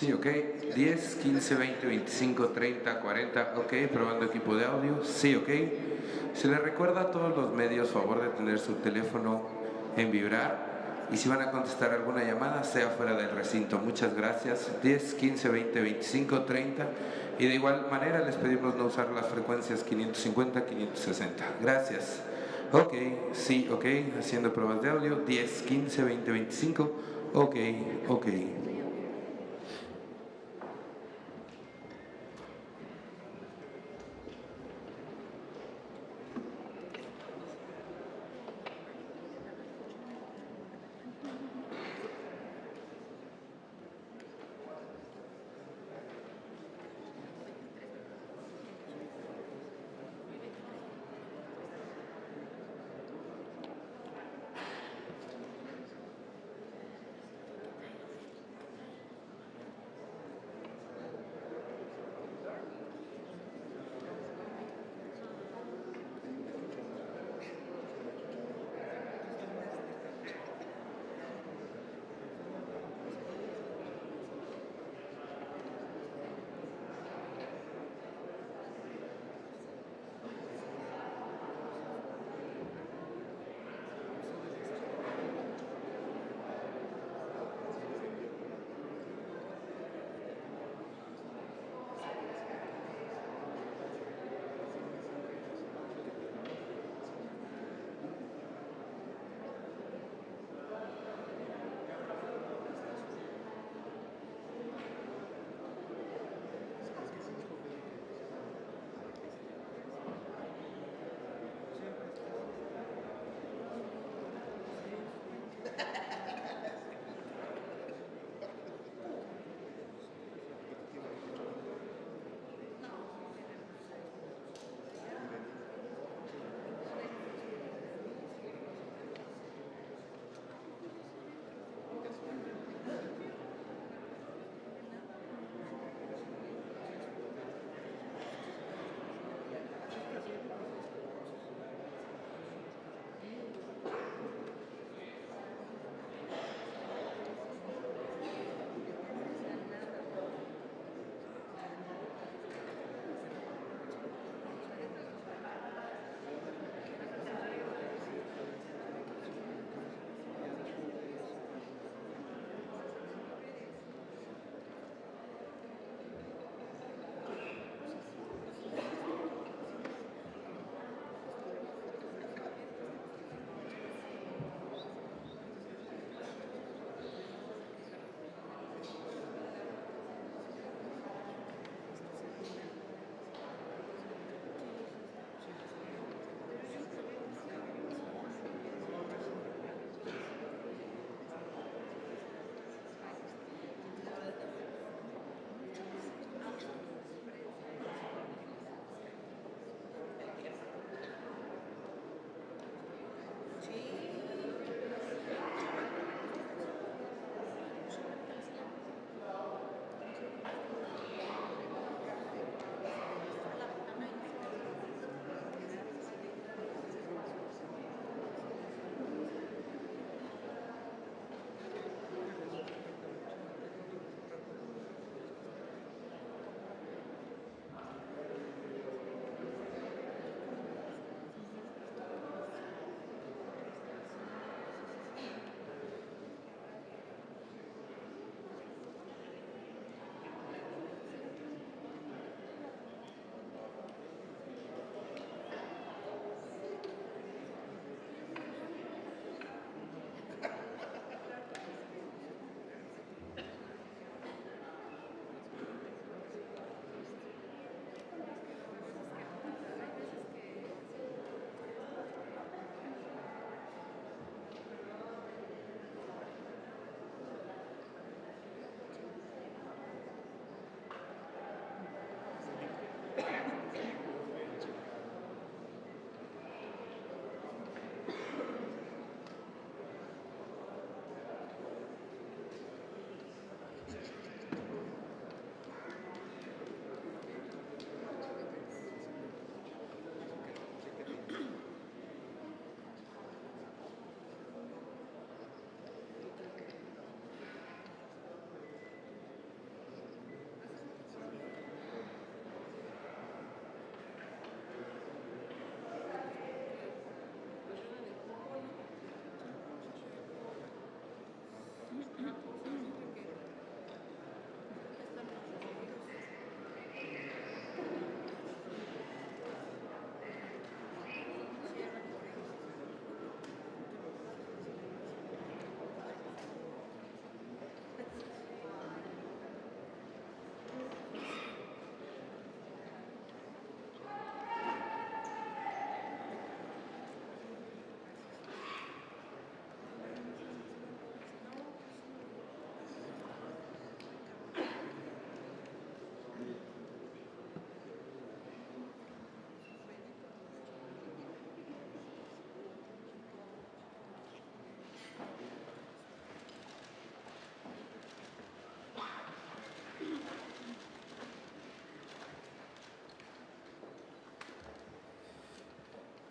Sí, ok. 10, 15, 20, 25, 30, 40. Ok, probando equipo de audio. Sí, ok. Se les recuerda a todos los medios, favor de tener su teléfono en vibrar. Y si van a contestar alguna llamada, sea fuera del recinto. Muchas gracias. 10, 15, 20, 25, 30. Y de igual manera les pedimos no usar las frecuencias 550, 560. Gracias. Ok, sí, ok. Haciendo pruebas de audio. 10, 15, 20, 25. Ok, ok.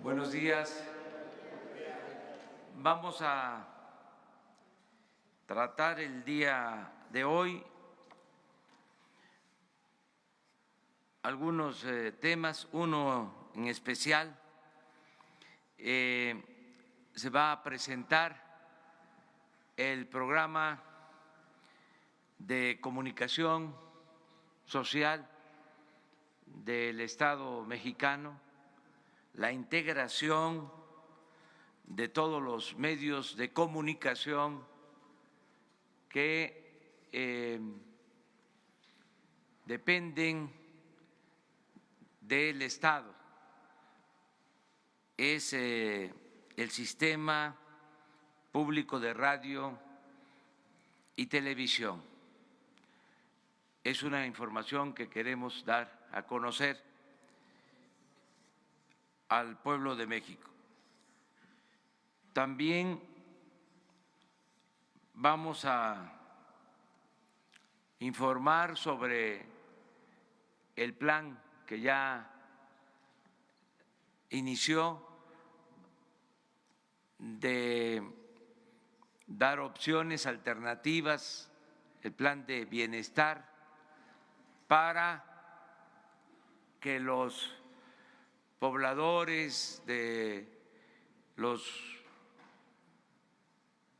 Buenos días. Vamos a tratar el día de hoy algunos temas, uno en especial. Se va a presentar el programa de comunicación social del Estado mexicano, la integración de todos los medios de comunicación que dependen del Estado. Es el sistema público de radio y televisión. Es una información que queremos dar a conocer al pueblo de México. También vamos a informar sobre el plan que ya inició de dar opciones alternativas, el plan de bienestar para que los pobladores de los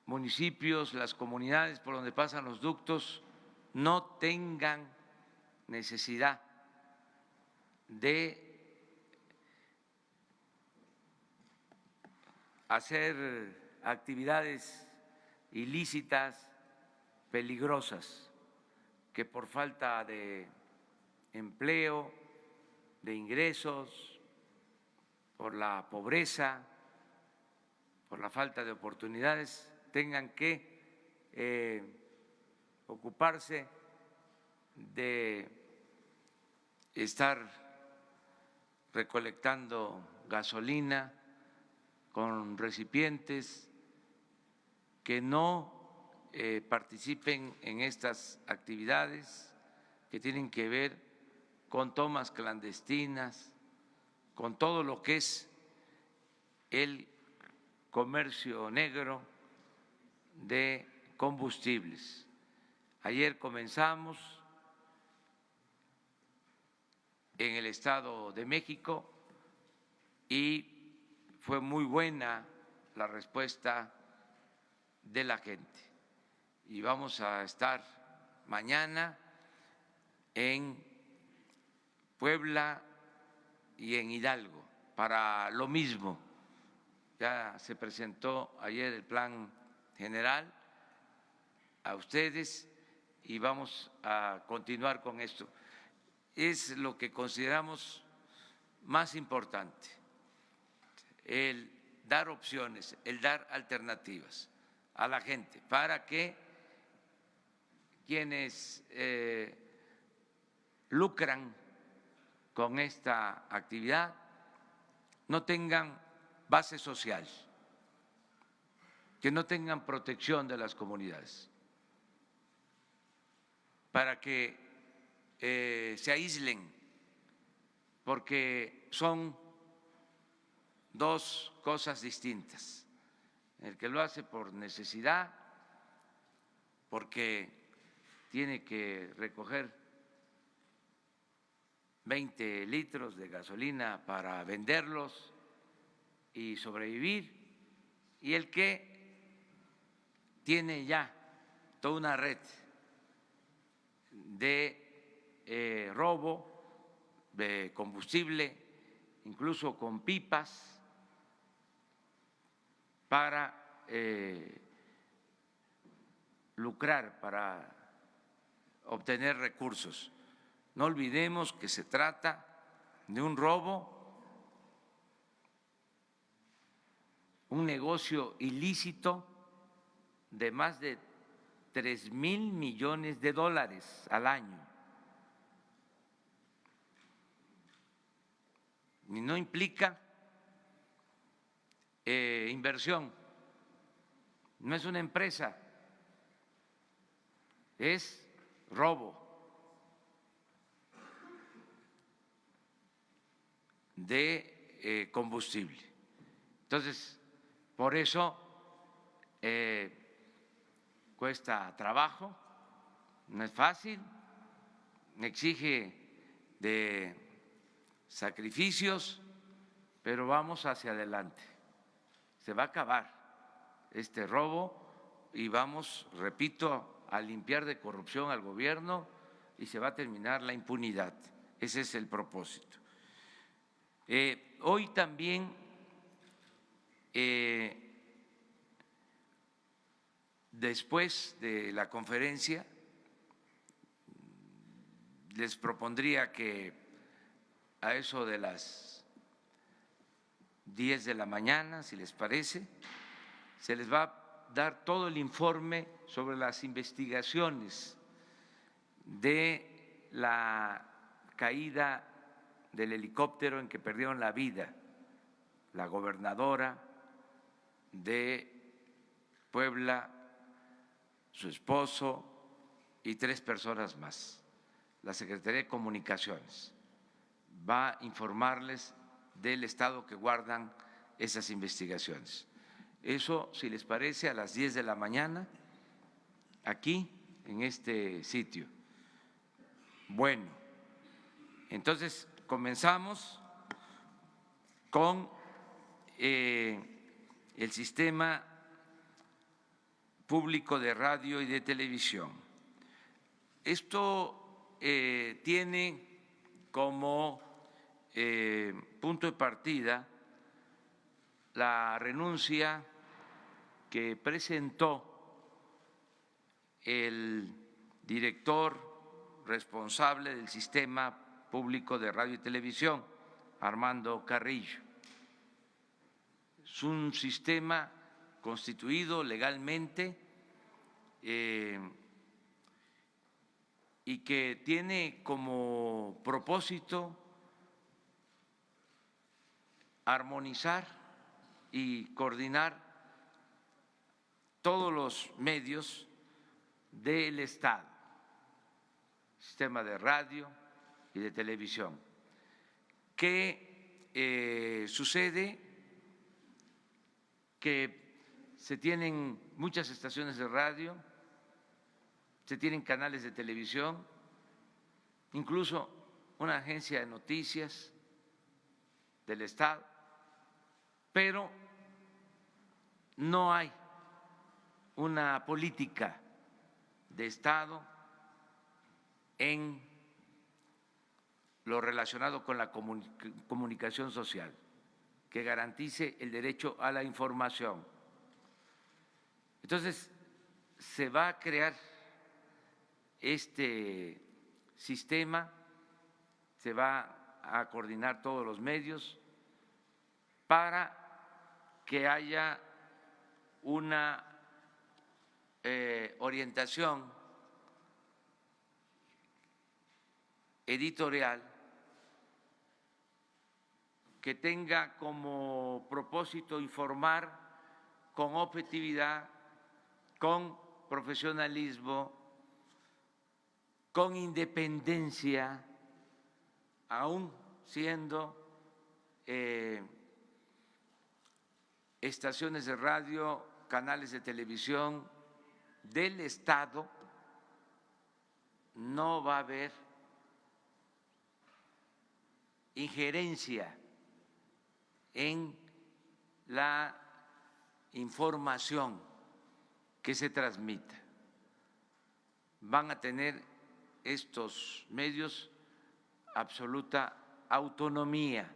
municipios, las comunidades por donde pasan los ductos, no tengan necesidad de hacer actividades ilícitas, peligrosas, que por falta de empleo, de ingresos, por la pobreza, por la falta de oportunidades, tengan que ocuparse de estar recolectando gasolina con recipientes, que no participen en estas actividades que tienen que ver con tomas clandestinas, con todo lo que es el comercio negro de combustibles. Ayer comenzamos en el Estado de México y fue muy buena la respuesta de la gente. Y vamos a estar mañana en Puebla y en Hidalgo para lo mismo. Ya se presentó ayer el plan general a ustedes y vamos a continuar con esto. Es lo que consideramos más importante, el dar opciones, el dar alternativas a la gente para que quienes lucran con esta actividad no tengan base social, que no tengan protección de las comunidades, para que se aíslen, porque son dos cosas distintas. El que lo hace por necesidad, porque tiene que recoger 20 litros de gasolina para venderlos y sobrevivir, y el que tiene ya toda una red de robo de combustible, incluso con pipas, para lucrar, para obtener recursos. No olvidemos que se trata de un robo, un negocio ilícito de más de 3,000 millones de dólares al año. Y no implica inversión, no es una empresa, es robo de combustible. Entonces, por eso cuesta trabajo, no es fácil, exige de sacrificios, pero vamos hacia adelante. Se va a acabar este robo y vamos, repito, a limpiar de corrupción al gobierno y se va a terminar la impunidad. Ese es el propósito. Hoy también después de la conferencia les propondría que a eso de las 10 de la mañana, si les parece, se les va a dar todo el informe sobre las investigaciones de la caída del helicóptero en que perdieron la vida la gobernadora de Puebla, su esposo y 3 personas más. La Secretaría de Comunicaciones va a informarles del estado que guardan esas investigaciones. Eso, si les parece, a las 10 de la mañana, aquí, en este sitio. Bueno, entonces comenzamos con el sistema público de radio y de televisión. Esto tiene como punto de partida la renuncia que presentó el director responsable del sistema público de radio y televisión, Armando Carrillo. Es un sistema constituido legalmente y que tiene como propósito armonizar y coordinar todos los medios del Estado, sistema de radio y de televisión. ¿Qué sucede? Que se tienen muchas estaciones de radio, se tienen canales de televisión, incluso una agencia de noticias del Estado, pero no hay una política de Estado en lo relacionado con la comunicación social que garantice el derecho a la información. Entonces, se va a crear este sistema, se va a coordinar todos los medios para que haya una orientación editorial que tenga como propósito informar con objetividad, con profesionalismo, con independencia, aún siendo estaciones de radio, canales de televisión del Estado, no va a haber injerencia en la información que se transmita. Van a tener estos medios absoluta autonomía.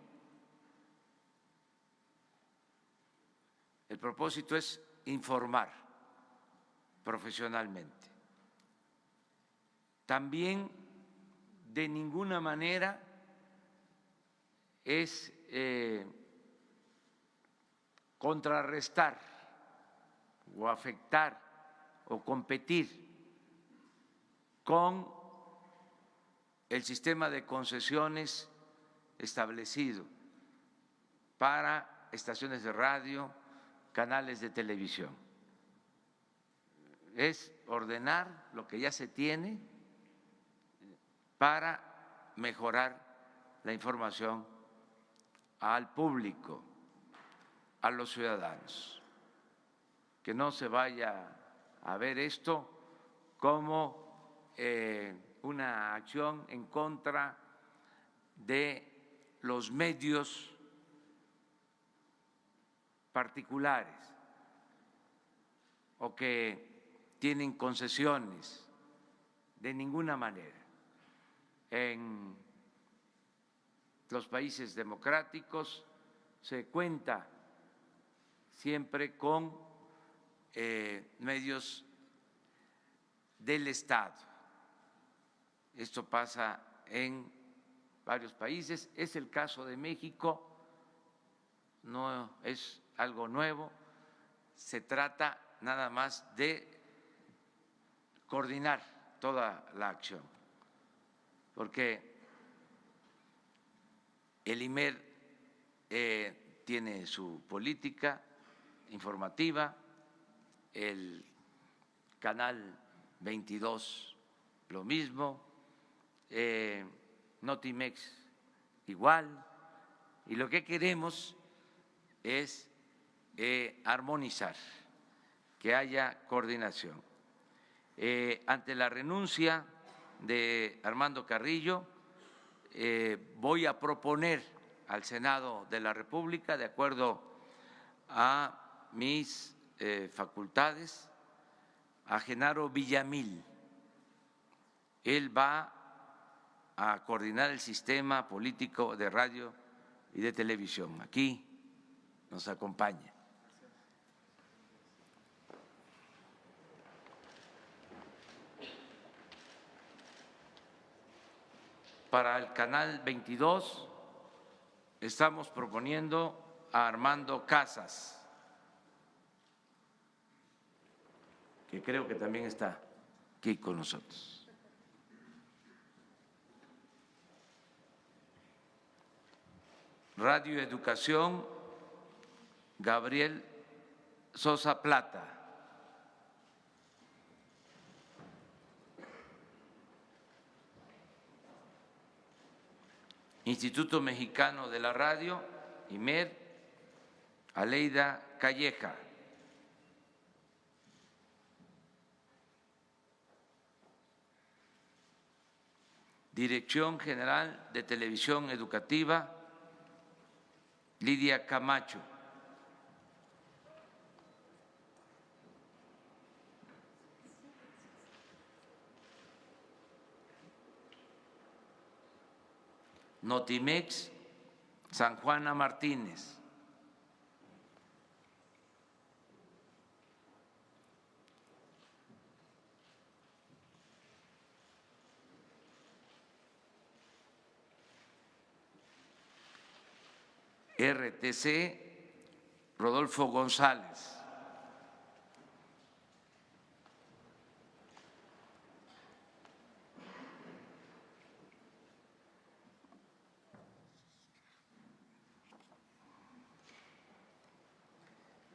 El propósito es informar profesionalmente. También de ninguna manera es contrarrestar o afectar o competir con el sistema de concesiones establecido para estaciones de radio, canales de televisión. Es ordenar lo que ya se tiene para mejorar la información al público. a los ciudadanos, que no se vaya a ver esto como una acción en contra de los medios particulares o que tienen concesiones, de ninguna manera. En los países democráticos se cuenta siempre con medios del Estado. Esto pasa en varios países, es el caso de México, no es algo nuevo, se trata nada más de coordinar toda la acción, porque el IMER tiene su política informativa, el Canal 22 lo mismo, Notimex igual, y lo que queremos es armonizar, que haya coordinación. Ante la renuncia de Armando Carrillo, voy a proponer al Senado de la República, de acuerdo a mis facultades, a Genaro Villamil. Él va a coordinar el sistema político de radio y de televisión. Aquí nos acompaña. Para el Canal 22 estamos proponiendo a Armando Casas, que creo que también está aquí con nosotros. Radio Educación, Gabriel Sosa Plata. Instituto Mexicano de la Radio, IMER, Aleida Calleja. Dirección General de Televisión Educativa, Lidia Camacho. Notimex, San Juana Martínez. RTC, Rodolfo González.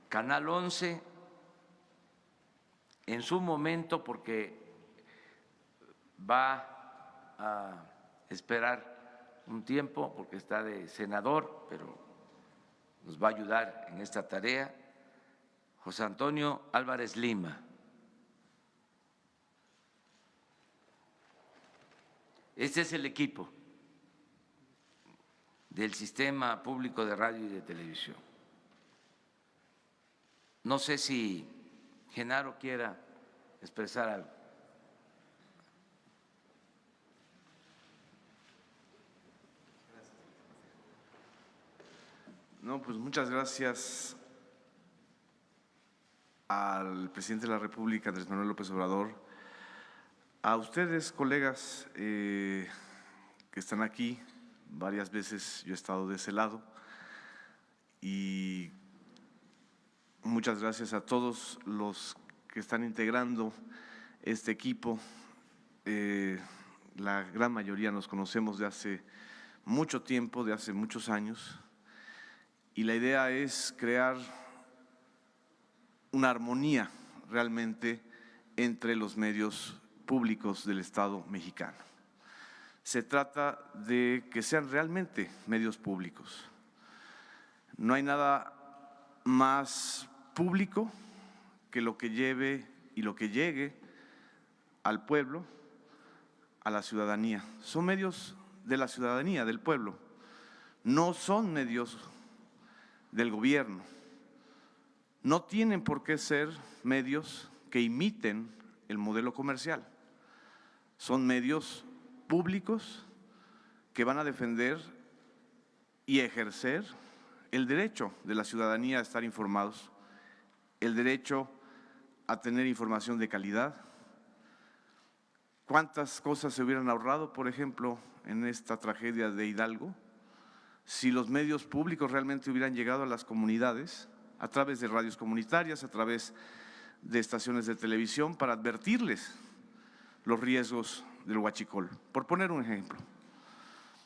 Canal 11, en su momento, porque va a esperar un tiempo, porque está de senador, pero nos va a ayudar en esta tarea, José Antonio Álvarez Lima. Este es el equipo del Sistema Público de Radio y de Televisión. No sé si Genaro quiera expresar algo. No, pues muchas gracias al presidente de la República, Andrés Manuel López Obrador, a ustedes, colegas que están aquí. Varias veces yo he estado de ese lado y muchas gracias a todos los que están integrando este equipo. La gran mayoría nos conocemos de hace mucho tiempo, de hace muchos años, y la idea es crear una armonía realmente entre los medios públicos del Estado mexicano. Se trata de que sean realmente medios públicos. No hay nada más público que lo que lleve y lo que llegue al pueblo, a la ciudadanía. Son medios de la ciudadanía, del pueblo. No son medios del gobierno. No tienen por qué ser medios que imiten el modelo comercial. Son medios públicos que van a defender y ejercer el derecho de la ciudadanía a estar informados, el derecho a tener información de calidad. ¿Cuántas cosas se hubieran ahorrado, por ejemplo, en esta tragedia de Hidalgo, si los medios públicos realmente hubieran llegado a las comunidades a través de radios comunitarias, a través de estaciones de televisión para advertirles los riesgos del huachicol, por poner un ejemplo?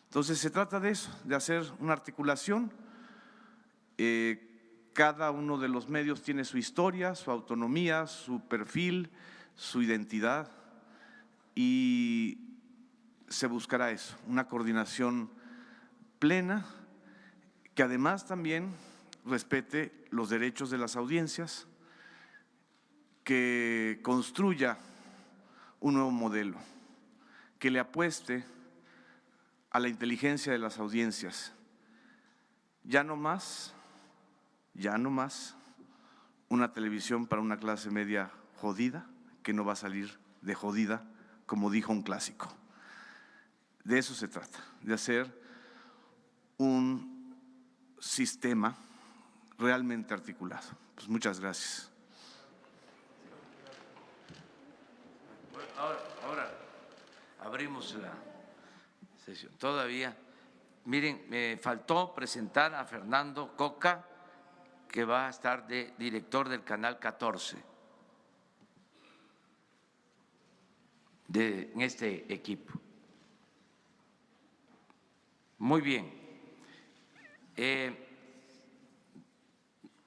Entonces se trata de eso, de hacer una articulación. Cada uno de los medios tiene su historia, su autonomía, su perfil, su identidad, y se buscará eso, una coordinación plena que además también respete los derechos de las audiencias, que construya un nuevo modelo, que le apueste a la inteligencia de las audiencias. Ya no más una televisión para una clase media jodida, que no va a salir de jodida, como dijo un clásico. De eso se trata, de hacer un sistema realmente articulado. Pues muchas gracias. Ahora abrimos la sesión. Todavía, miren, me faltó presentar a Fernando Coca, que va a estar de director del Canal 14 en este equipo. Muy bien.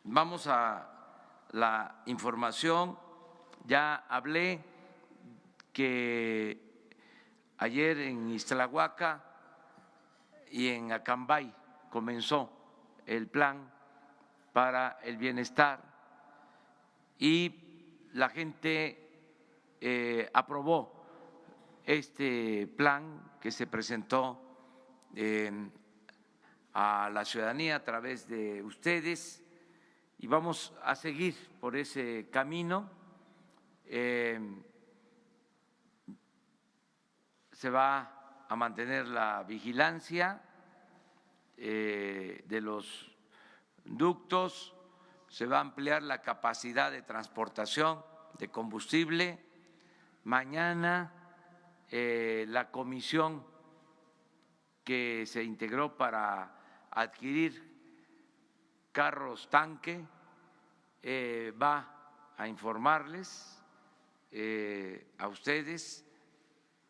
Vamos a la información. Ya hablé que ayer en Ixtlahuaca y en Acambay comenzó el plan para el bienestar y la gente aprobó este plan que se presentó a la ciudadanía a través de ustedes, y vamos a seguir por ese camino. Se va a mantener la vigilancia de los ductos, se va a ampliar la capacidad de transportación de combustible. Mañana la comisión que se integró para adquirir carros tanque va a informarles a ustedes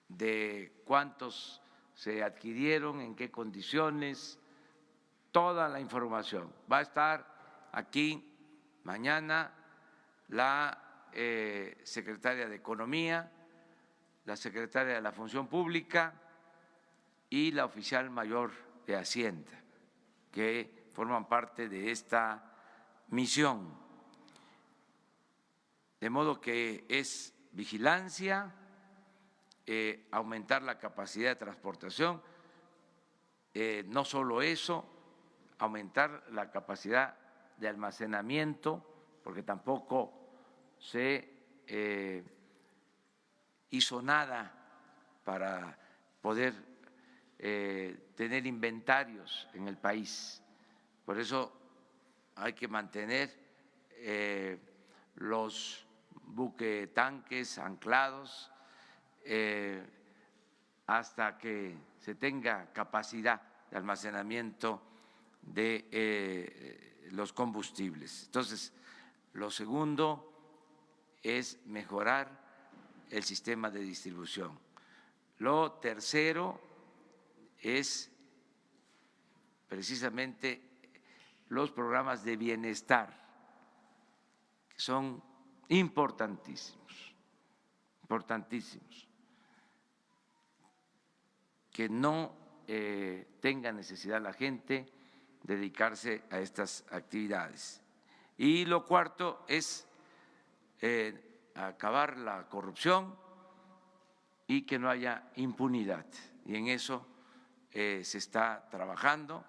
de cuántos se adquirieron, en qué condiciones, toda la información. Va a estar aquí mañana la secretaria de Economía, la secretaria de la Función Pública y la oficial mayor de Hacienda, que forman parte de esta misión. De modo que es vigilancia, aumentar la capacidad de transportación, no solo eso, aumentar la capacidad de almacenamiento, porque tampoco se hizo nada para poder tener inventarios en el país. Por eso hay que mantener los buquetanques anclados hasta que se tenga capacidad de almacenamiento de los combustibles. Entonces, lo segundo es mejorar el sistema de distribución. Lo tercero es precisamente los programas de bienestar, que son importantísimos, que no tenga necesidad la gente de dedicarse a estas actividades. Y lo cuarto es acabar la corrupción y que no haya impunidad. Y en eso se está trabajando.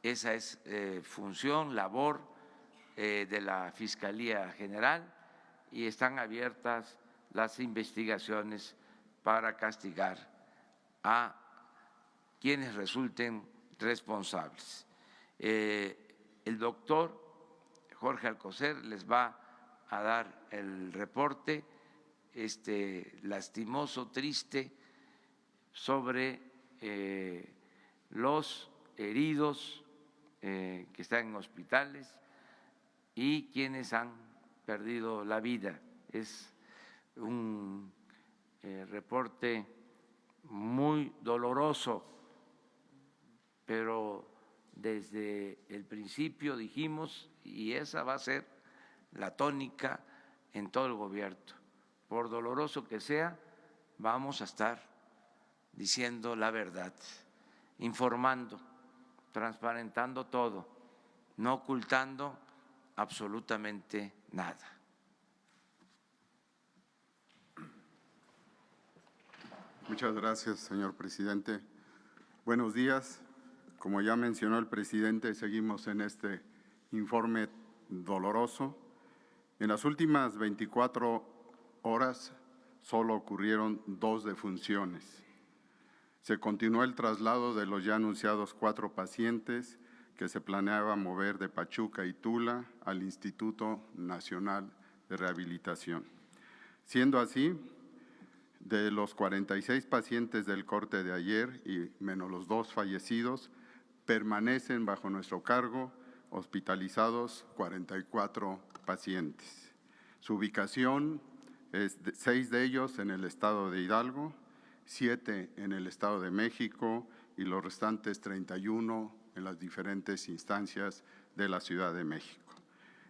Esa es función, labor de la Fiscalía General, y están abiertas las investigaciones para castigar a quienes resulten responsables. El doctor Jorge Alcocer les va a dar el reporte lastimoso, triste, sobre los heridos que están en hospitales y quienes han perdido la vida. Es un reporte muy doloroso, pero desde el principio dijimos, y esa va a ser la tónica en todo el gobierno, por doloroso que sea, vamos a estar diciendo la verdad, informando, transparentando todo, no ocultando absolutamente nada. Muchas gracias, señor presidente. Buenos días. Como ya mencionó el presidente, seguimos en este informe doloroso. En las últimas 24 horas solo ocurrieron 2 defunciones. Se continuó el traslado de los ya anunciados 4 pacientes que se planeaba mover de Pachuca y Tula al Instituto Nacional de Rehabilitación. Siendo así, de los 46 pacientes del corte de ayer y menos los 2 fallecidos, permanecen bajo nuestro cargo hospitalizados 44 pacientes. Su ubicación es 6 de ellos en el estado de Hidalgo, 7 en el estado de México y los restantes 31 en las diferentes instancias de la Ciudad de México.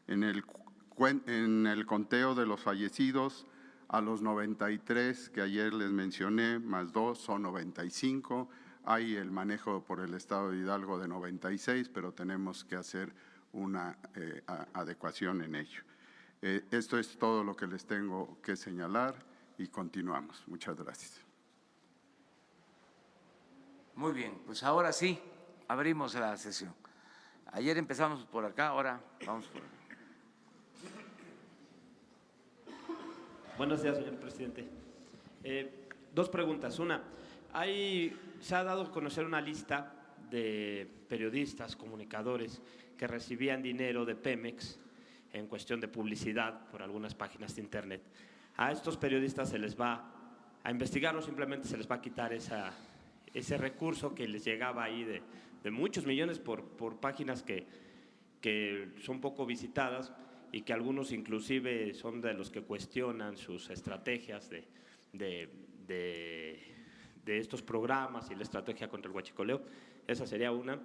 En el conteo de los fallecidos, a los 93 que ayer les mencioné, más 2 son 95. Hay el manejo por el estado de Hidalgo de 96, pero tenemos que hacer una adecuación en ello. Esto es todo lo que les tengo que señalar y continuamos. Muchas gracias. Muy bien, pues ahora sí, abrimos la sesión. Ayer empezamos por acá, ahora vamos por acá. Buenos días, señor presidente. 2 preguntas. Una, se ha dado a conocer una lista de periodistas, comunicadores que recibían dinero de Pemex en cuestión de publicidad por algunas páginas de internet. A estos periodistas se les va a investigar o simplemente se les va a quitar ese recurso que les llegaba ahí de muchos millones por páginas que son poco visitadas y que algunos inclusive son de los que cuestionan sus estrategias de estos programas y la estrategia contra el huachicoleo. Esa sería una.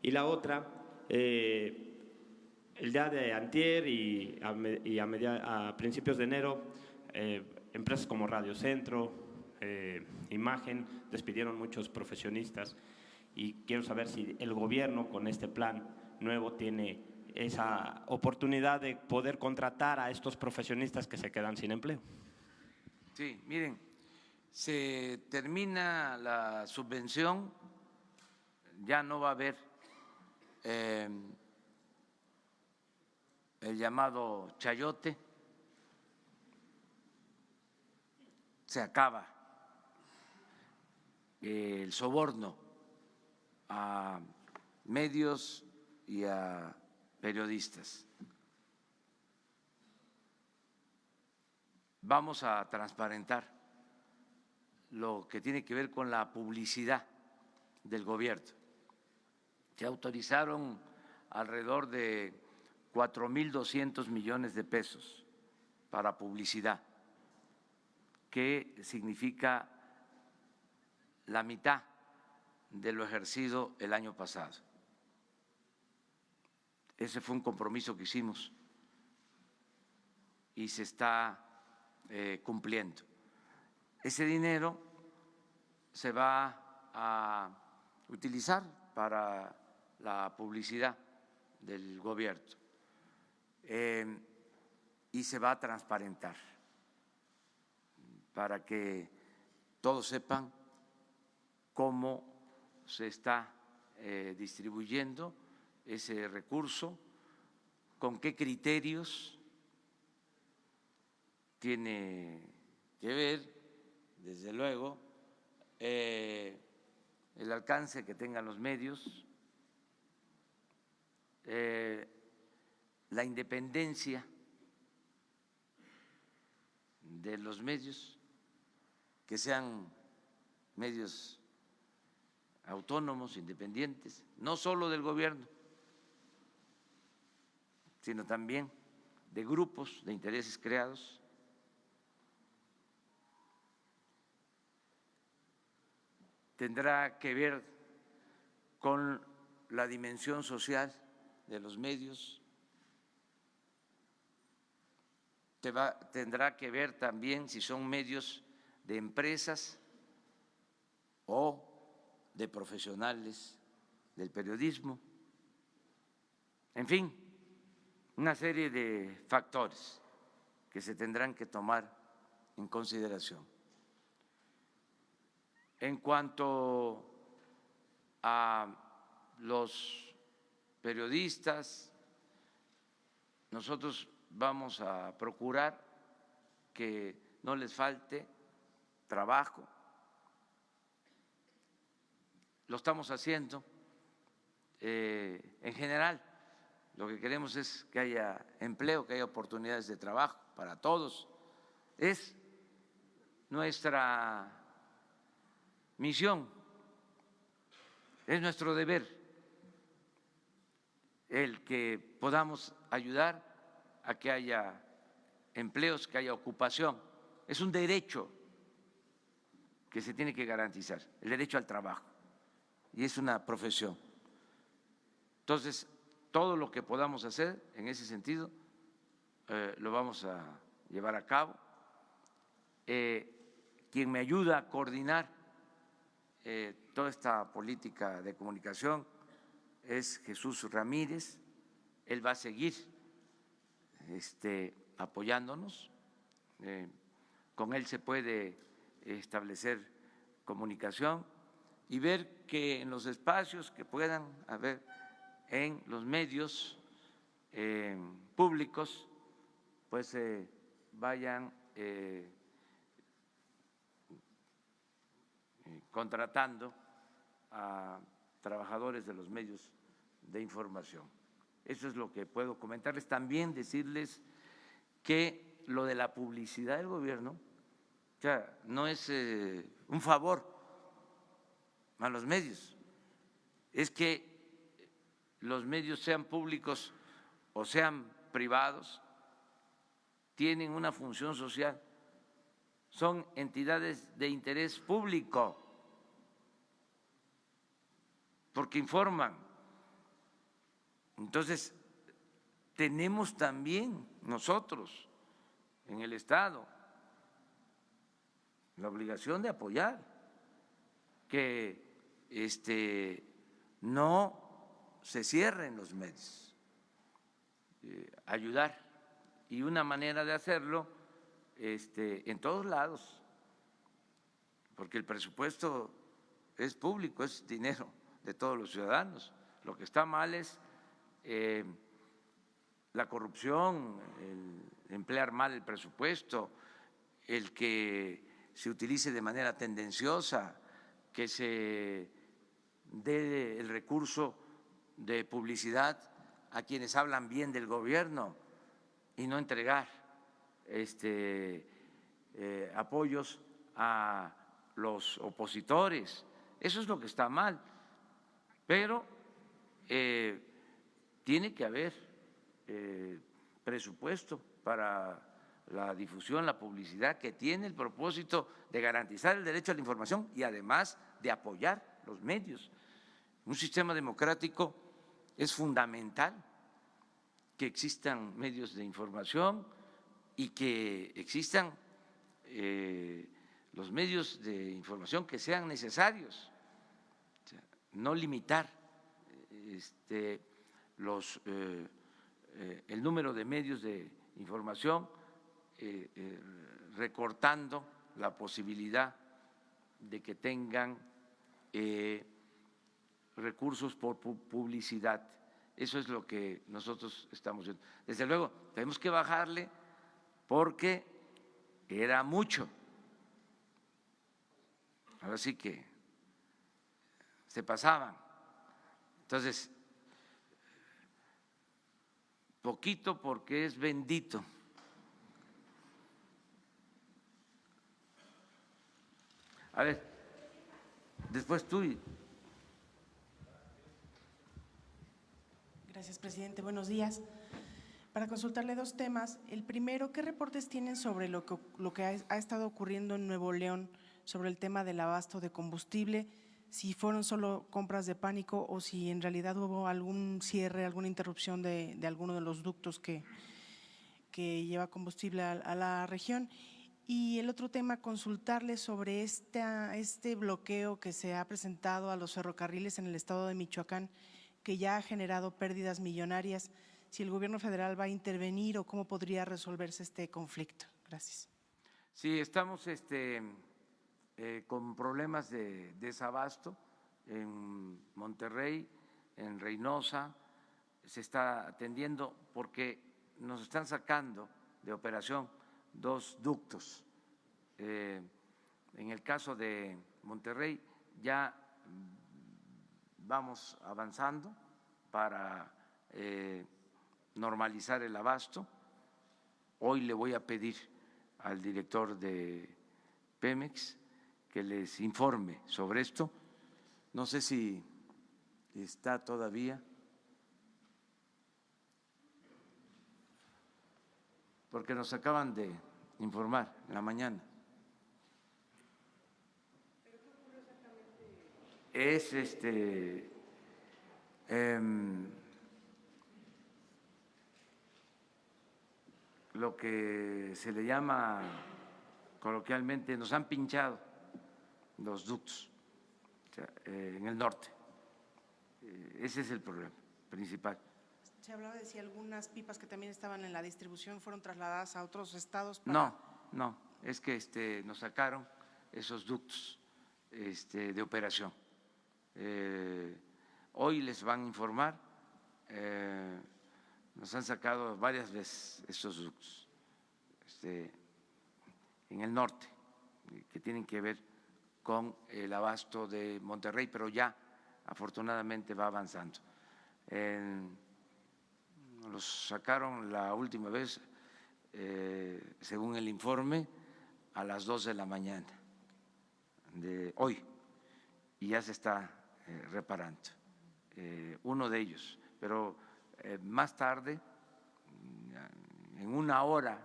Y la otra, el día de antier y a principios de enero, empresas como Radio Centro, Imagen, despidieron muchos profesionistas, y quiero saber si el gobierno con este plan nuevo tiene esa oportunidad de poder contratar a estos profesionistas que se quedan sin empleo. Sí, miren, se termina la subvención, ya no va a haber el llamado chayote, se acaba el soborno a medios y a periodistas. Vamos a transparentar lo que tiene que ver con la publicidad del gobierno. Se autorizaron alrededor de 4.200 millones de pesos para publicidad, que significa la mitad de lo ejercido el año pasado. Ese fue un compromiso que hicimos y se está cumpliendo. Ese dinero se va a utilizar para la publicidad del gobierno. y se va a transparentar para que todos sepan cómo se está distribuyendo ese recurso, con qué criterios. Tiene que ver, desde luego, el alcance que tengan los medios, la independencia de los medios, que sean medios autónomos, independientes, no solo del gobierno, sino también de grupos de intereses creados. Tendrá que ver con la dimensión social de los medios, tendrá que ver también si son medios de empresas o de profesionales del periodismo, en fin, una serie de factores que se tendrán que tomar en consideración. En cuanto a los periodistas, nosotros vamos a procurar que no les falte trabajo. Lo estamos haciendo. En general, lo que queremos es que haya empleo, que haya oportunidades de trabajo para todos. Es nuestra misión, es nuestro deber el que podamos ayudar a que haya empleos, que haya ocupación. Es un derecho que se tiene que garantizar, el derecho al trabajo, y es una profesión. Entonces, todo lo que podamos hacer en ese sentido lo vamos a llevar a cabo. Quien me ayuda a coordinar toda esta política de comunicación es Jesús Ramírez. Él va a seguir apoyándonos. Con él se puede establecer comunicación y ver que en los espacios que puedan haber en los medios públicos, pues vayan contratando a trabajadores de los medios de información. Eso es lo que puedo comentarles. También decirles que lo de la publicidad del gobierno, o sea, no es un favor a los medios, es que los medios, sean públicos o sean privados, tienen una función social, son entidades de interés público, porque informan. Entonces, tenemos también nosotros en el Estado la obligación de apoyar que no se cierren los medios, ayudar, y una manera de hacerlo en todos lados, porque el presupuesto es público, es dinero de todos los ciudadanos. Lo que está mal es la corrupción, el emplear mal el presupuesto, el que se utilice de manera tendenciosa, que se dé el recurso de publicidad a quienes hablan bien del gobierno y no entregar apoyos a los opositores. Eso es lo que está mal, pero tiene que haber presupuesto para la difusión, la publicidad, que tiene el propósito de garantizar el derecho a la información y además de apoyar los medios. Un sistema democrático es fundamental que existan medios de información y que existan los medios de información que sean necesarios, o sea, no limitar los el número de medios de información, recortando la posibilidad de que tengan recursos por publicidad. Eso es lo que nosotros estamos viendo. Desde luego, tenemos que bajarle porque era mucho. Ahora sí que se pasaban. Entonces, poquito porque es bendito. A ver, después tú. Gracias, presidente. Buenos días. Para consultarle dos temas. El primero, ¿qué reportes tienen sobre lo que ha estado ocurriendo en Nuevo León sobre el tema del abasto de combustible? Si fueron solo compras de pánico o si en realidad hubo algún cierre, alguna interrupción de alguno de los ductos que lleva combustible a la región. Y el otro tema, consultarle sobre este bloqueo que se ha presentado a los ferrocarriles en el estado de Michoacán, que ya ha generado pérdidas millonarias. Si el gobierno federal va a intervenir o cómo podría resolverse este conflicto. Gracias. Sí, estamos con problemas de desabasto en Monterrey, en Reynosa, se está atendiendo porque nos están sacando de operación 2 ductos. En el caso de Monterrey ya vamos avanzando para normalizar el abasto. Hoy le voy a pedir al director de Pemex que les informe sobre esto. No sé si está todavía, porque nos acaban de informar en la mañana. Es lo que se le llama coloquialmente, nos han pinchado los ductos, o sea, en el norte. Ese es el problema principal. Se hablaba de si algunas pipas que también estaban en la distribución fueron trasladadas a otros estados. No, es que nos sacaron esos ductos de operación. Hoy les van a informar, nos han sacado varias veces esos ductos en el norte, que tienen que ver con el abasto de Monterrey, pero ya afortunadamente va avanzando. Los sacaron la última vez, según el informe, a las 2 de la mañana de hoy y ya se está reparando uno de ellos, pero más tarde, en 1 hora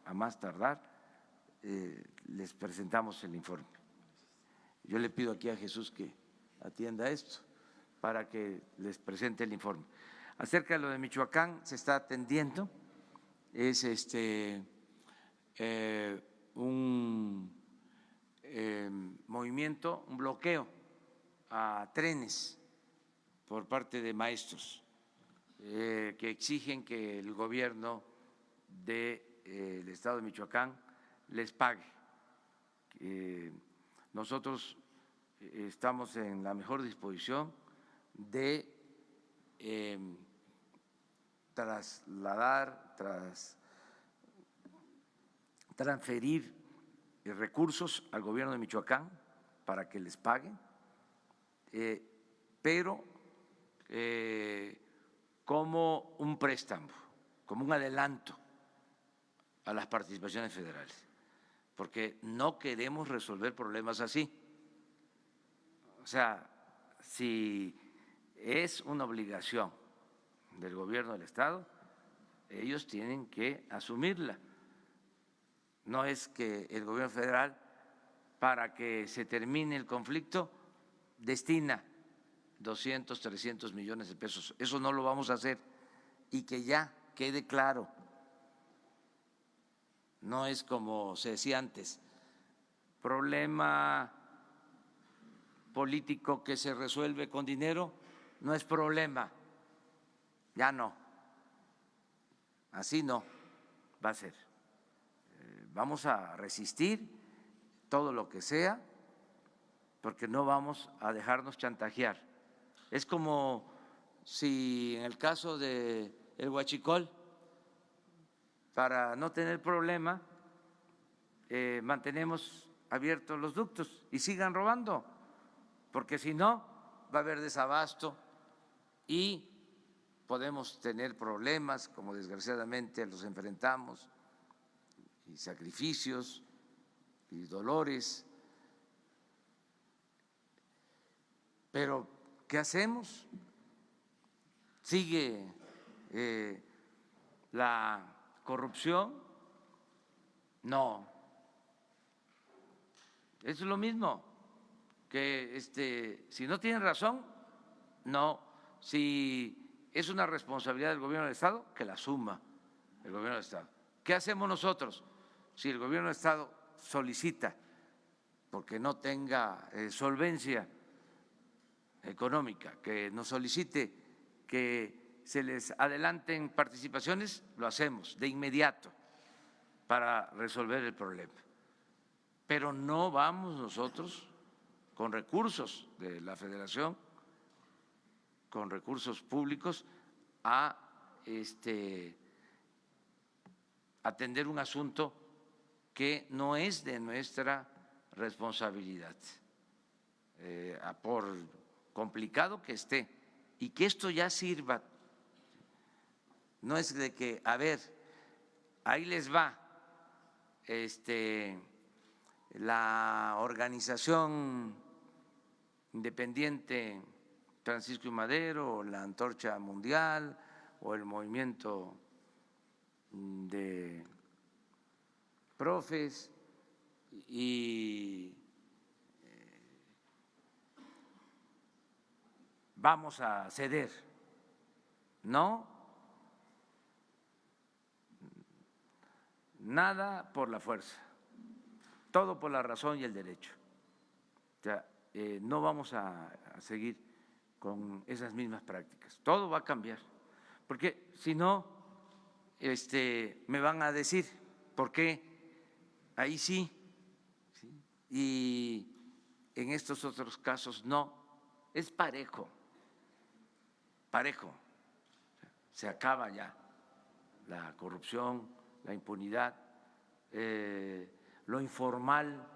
a más tardar, les presentamos el informe. Yo le pido aquí a Jesús que atienda esto para que les presente el informe. Acerca de lo de Michoacán, se está atendiendo, es un movimiento, un bloqueo a trenes por parte de maestros que exigen que el gobierno del estado de Michoacán les pague. Nosotros estamos en la mejor disposición de transferir recursos al gobierno de Michoacán para que les paguen, pero como un préstamo, como un adelanto a las participaciones federales, porque no queremos resolver problemas así. O sea, si es una obligación del gobierno del Estado, ellos tienen que asumirla. No es que el gobierno federal, para que se termine el conflicto, destina 200, 300 millones de pesos. Eso no lo vamos a hacer y que ya quede claro. No es como se decía antes, problema político que se resuelve con dinero, no es problema, ya no. así no va a ser. Vamos a resistir todo lo que sea, porque no vamos a dejarnos chantajear. Es como si en el caso del huachicol, para no tener problema, mantenemos abiertos los ductos y sigan robando, porque si no va a haber desabasto y podemos tener problemas, como desgraciadamente los enfrentamos, y sacrificios y dolores. Pero ¿qué hacemos? ¿Sigue la corrupción? No. Es lo mismo que si no tienen razón, no. Si es una responsabilidad del gobierno del Estado, que la asuma el gobierno del Estado. ¿Qué hacemos nosotros? Si el gobierno del Estado solicita, porque no tenga solvencia económica, que nos solicite que se les adelanten participaciones, lo hacemos de inmediato para resolver el problema. Pero no vamos nosotros con recursos de la Federación, con recursos públicos, a atender un asunto que no es de nuestra responsabilidad, por complicado que esté, y que esto ya sirva. No es de que, a ver, ahí les va la organización independiente Francisco y Madero, o la Antorcha Mundial, o el movimiento de profes, y vamos a ceder. No, nada por la fuerza, todo por la razón y el derecho. O sea, no vamos a seguir con esas mismas prácticas, todo va a cambiar, porque si no, me van a decir, ¿por qué ahí sí y en estos otros casos no? Es parejo, parejo. Se acaba ya la corrupción, la impunidad, lo informal,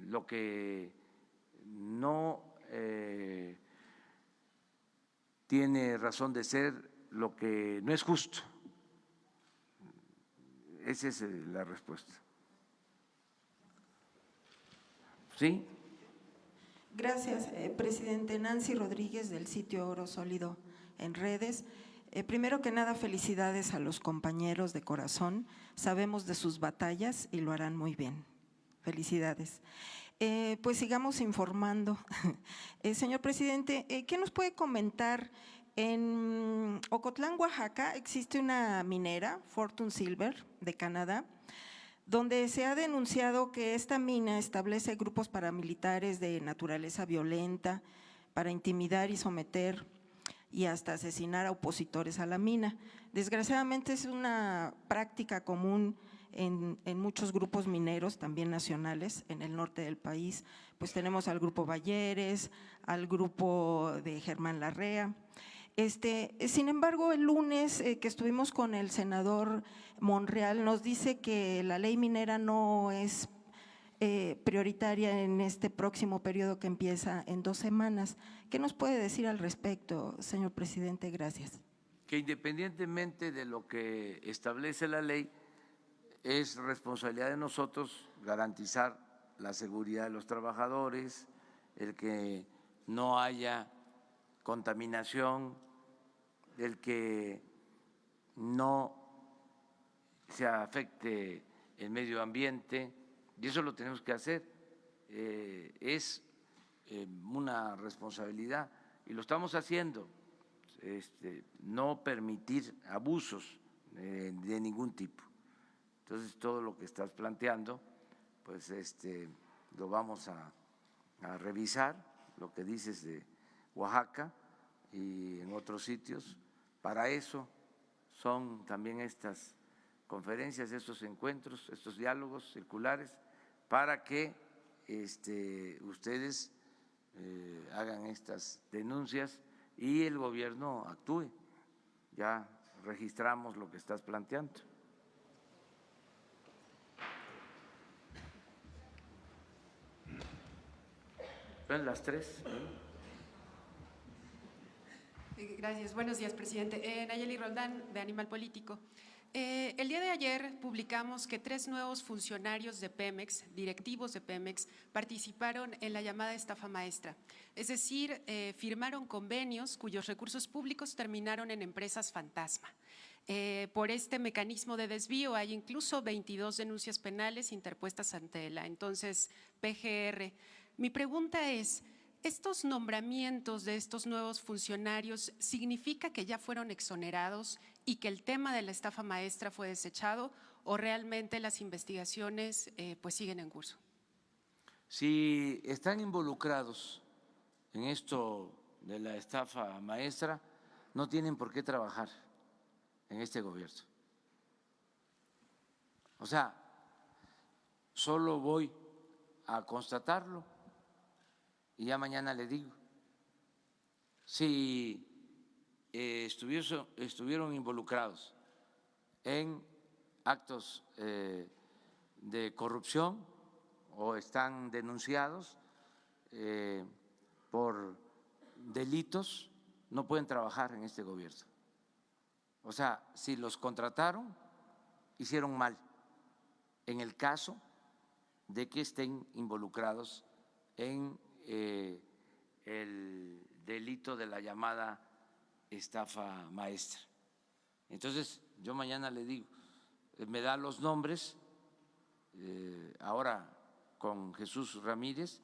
lo que no tiene razón de ser, lo que no es justo. Esa es la respuesta. ¿Sí? Gracias, presidente. Nancy Rodríguez, del sitio Oro Sólido en redes. Primero que nada, felicidades a los compañeros de corazón. Sabemos de sus batallas y lo harán muy bien. Felicidades. Pues sigamos informando. Señor presidente, ¿qué nos puede comentar? En Ocotlán, Oaxaca, existe una minera, Fortune Silver, de Canadá, donde se ha denunciado que esta mina establece grupos paramilitares de naturaleza violenta para intimidar y someter y hasta asesinar a opositores a la mina. Desgraciadamente es una práctica común en muchos grupos mineros, también nacionales, en el norte del país. Pues tenemos al grupo Balleres, al grupo de Germán Larrea. Sin embargo, el lunes que estuvimos con el senador Monreal, nos dice que la ley minera no es prioritaria en este próximo periodo que empieza en 2 semanas. ¿Qué nos puede decir al respecto, señor presidente? Gracias. Que independientemente de lo que establece la ley, es responsabilidad de nosotros garantizar la seguridad de los trabajadores, el que no haya contaminación, el que no se afecte el medio ambiente, y eso lo tenemos que hacer. Es una responsabilidad y lo estamos haciendo. No permitir abusos de ningún tipo. Entonces, todo lo que estás planteando, pues lo vamos a revisar, lo que dices de Oaxaca y en otros sitios, Para eso son también estas conferencias, estos encuentros, estos diálogos circulares, para que ustedes hagan estas denuncias y el gobierno actúe. Ya registramos lo que estás planteando. ¿Ven las tres? Gracias. Buenos días, presidente. Nayeli Roldán, de Animal Político. El día de ayer publicamos que 3 nuevos funcionarios de Pemex, directivos de Pemex, participaron en la llamada estafa maestra. Es decir, firmaron convenios cuyos recursos públicos terminaron en empresas fantasma. Por este mecanismo de desvío hay incluso 22 denuncias penales interpuestas ante la entonces PGR. Mi pregunta es, ¿estos nombramientos de estos nuevos funcionarios significa que ya fueron exonerados y que el tema de la estafa maestra fue desechado o realmente las investigaciones pues siguen en curso? Si están involucrados en esto de la estafa maestra, no tienen por qué trabajar en este gobierno. O sea, solo voy a constatarlo y ya mañana le digo. Si estuvieron involucrados en actos de corrupción o están denunciados por delitos, no pueden trabajar en este gobierno. O sea, si los contrataron, hicieron mal en el caso de que estén involucrados en el delito de la llamada estafa maestra. Entonces, yo mañana le digo, me da los nombres, ahora con Jesús Ramírez,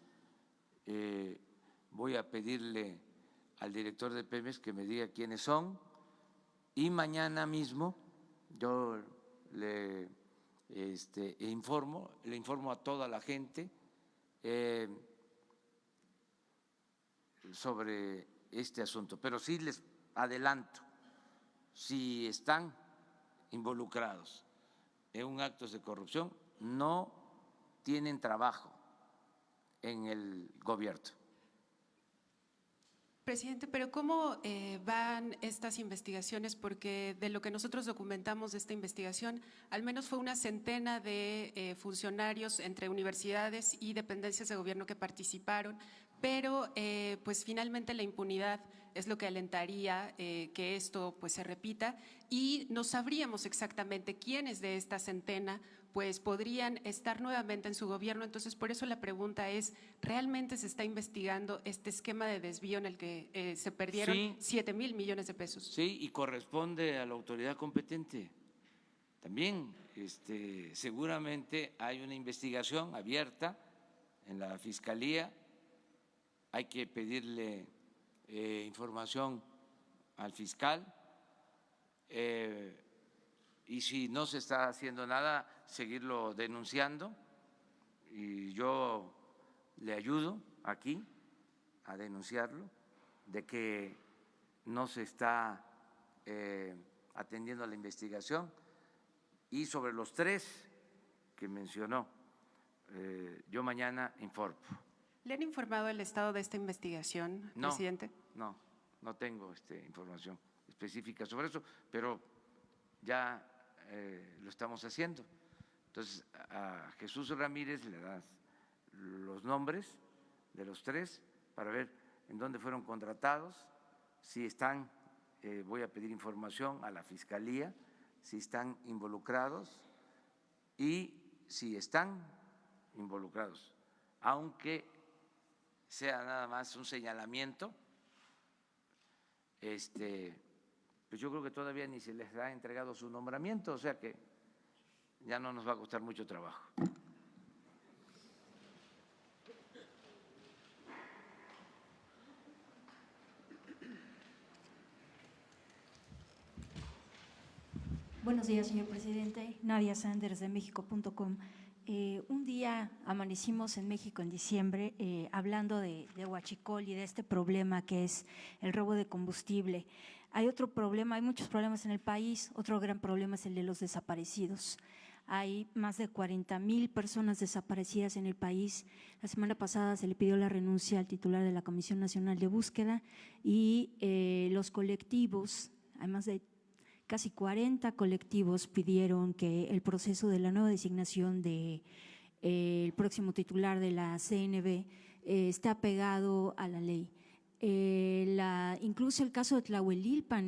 voy a pedirle al director de Pemex que me diga quiénes son y mañana mismo yo le informo a toda la gente sobre este asunto, pero sí les adelanto, si están involucrados en un acto de corrupción, no tienen trabajo en el gobierno. Presidente, pero ¿cómo van estas investigaciones? Porque de lo que nosotros documentamos de esta investigación, al menos fue una centena de funcionarios entre universidades y dependencias de gobierno que participaron, pero pues finalmente la impunidad es lo que alentaría que esto pues se repita y no sabríamos exactamente quiénes de esta centena pues podrían estar nuevamente en su gobierno. Entonces, por eso la pregunta es, ¿realmente se está investigando este esquema de desvío en el que se perdieron 7,000 millones de pesos? Sí, y corresponde a la autoridad competente. También seguramente hay una investigación abierta en la Fiscalía, hay que pedirle información al fiscal y si no se está haciendo nada, seguirlo denunciando y yo le ayudo aquí a denunciarlo de que no se está atendiendo a la investigación y sobre los 3 que mencionó, yo mañana informo. ¿Le han informado el estado de esta investigación, presidente? No tengo información específica sobre eso, pero ya lo estamos haciendo. Entonces, a Jesús Ramírez le das los nombres de los 3 para ver en dónde fueron contratados, si están, voy a pedir información a la Fiscalía, si están involucrados y si están involucrados, aunque sea nada más un señalamiento, pues yo creo que todavía ni se les ha entregado su nombramiento, o sea que ya no nos va a costar mucho trabajo. Buenos días, señor presidente. Nadia Sanders, de México.com. Un día amanecimos en México en diciembre hablando de huachicol y de este problema que es el robo de combustible. Hay otro problema, hay muchos problemas en el país, otro gran problema es el de los desaparecidos. Hay más de 40,000 personas desaparecidas en el país. La semana pasada se le pidió la renuncia al titular de la Comisión Nacional de Búsqueda y los colectivos, hay más de casi 40 colectivos pidieron que el proceso de la nueva designación de el próximo titular de la CNB esté apegado a la ley. Incluso el caso de Tlahuelilpan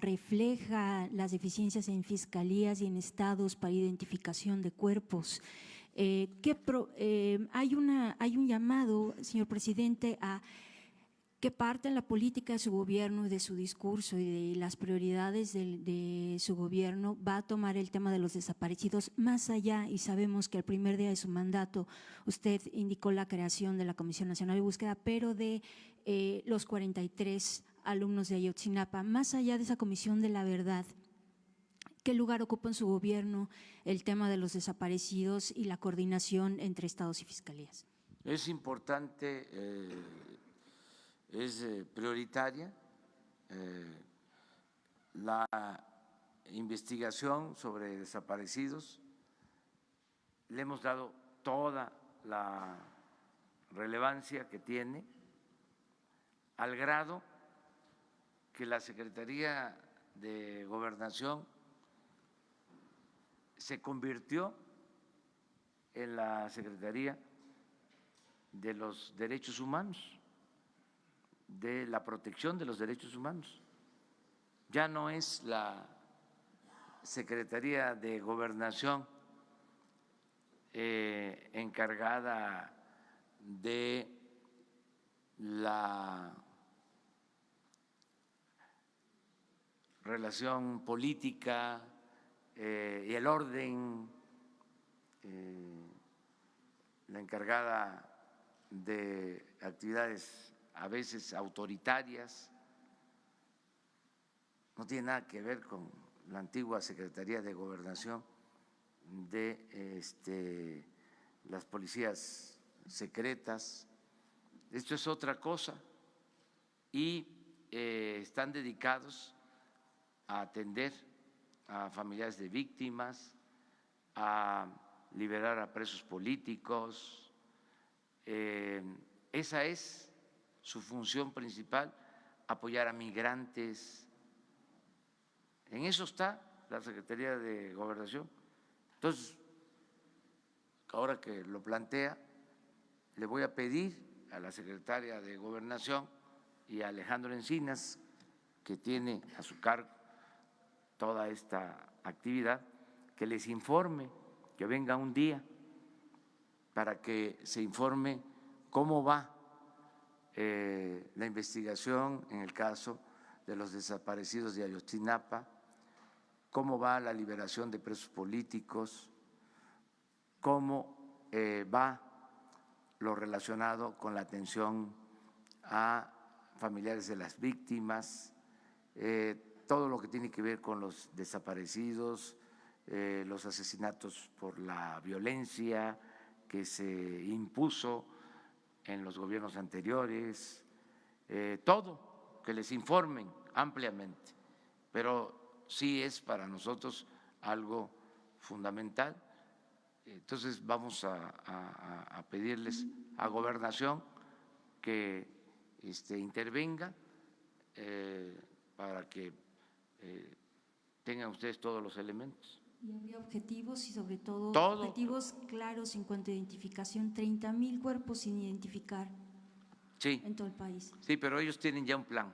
refleja las deficiencias en fiscalías y en estados para identificación de cuerpos. Hay un llamado, señor presidente, a que parte en la política de su gobierno, de su discurso y de las prioridades de su gobierno va a tomar el tema de los desaparecidos más allá, y sabemos que el primer día de su mandato usted indicó la creación de la Comisión Nacional de Búsqueda, pero de los 43 alumnos de Ayotzinapa, más allá de esa Comisión de la Verdad, ¿qué lugar ocupa en su gobierno el tema de los desaparecidos y la coordinación entre estados y fiscalías? Es importante, es prioritaria la investigación sobre desaparecidos. Le hemos dado toda la relevancia que tiene, al grado que la Secretaría de Gobernación se convirtió en la Secretaría de los Derechos Humanos, de la protección de los derechos humanos. Ya no es la Secretaría de Gobernación encargada de la relación política y el orden, la encargada de actividades a veces autoritarias. No tiene nada que ver con la antigua Secretaría de Gobernación de las policías secretas. Esto es otra cosa y están dedicados a atender a familiares de víctimas, a liberar a presos políticos. Esa es su función principal, apoyar a migrantes. En eso está la Secretaría de Gobernación. Entonces, ahora que lo plantea, le voy a pedir a la Secretaria de Gobernación y a Alejandro Encinas, que tiene a su cargo toda esta actividad, que les informe, que venga un día para que se informe cómo va la investigación en el caso de los desaparecidos de Ayotzinapa, cómo va la liberación de presos políticos, cómo va lo relacionado con la atención a familiares de las víctimas, todo lo que tiene que ver con los desaparecidos, los asesinatos por la violencia que se impuso en los gobiernos anteriores, todo, que les informen ampliamente, pero sí es para nosotros algo fundamental. Entonces vamos a pedirles a Gobernación que intervenga para que tengan ustedes todos los elementos. ¿Y habría objetivos y sobre todo Todo. objetivos claros en cuanto a identificación? 30,000 cuerpos sin identificar Sí, en todo el país. sí, pero ellos tienen ya un plan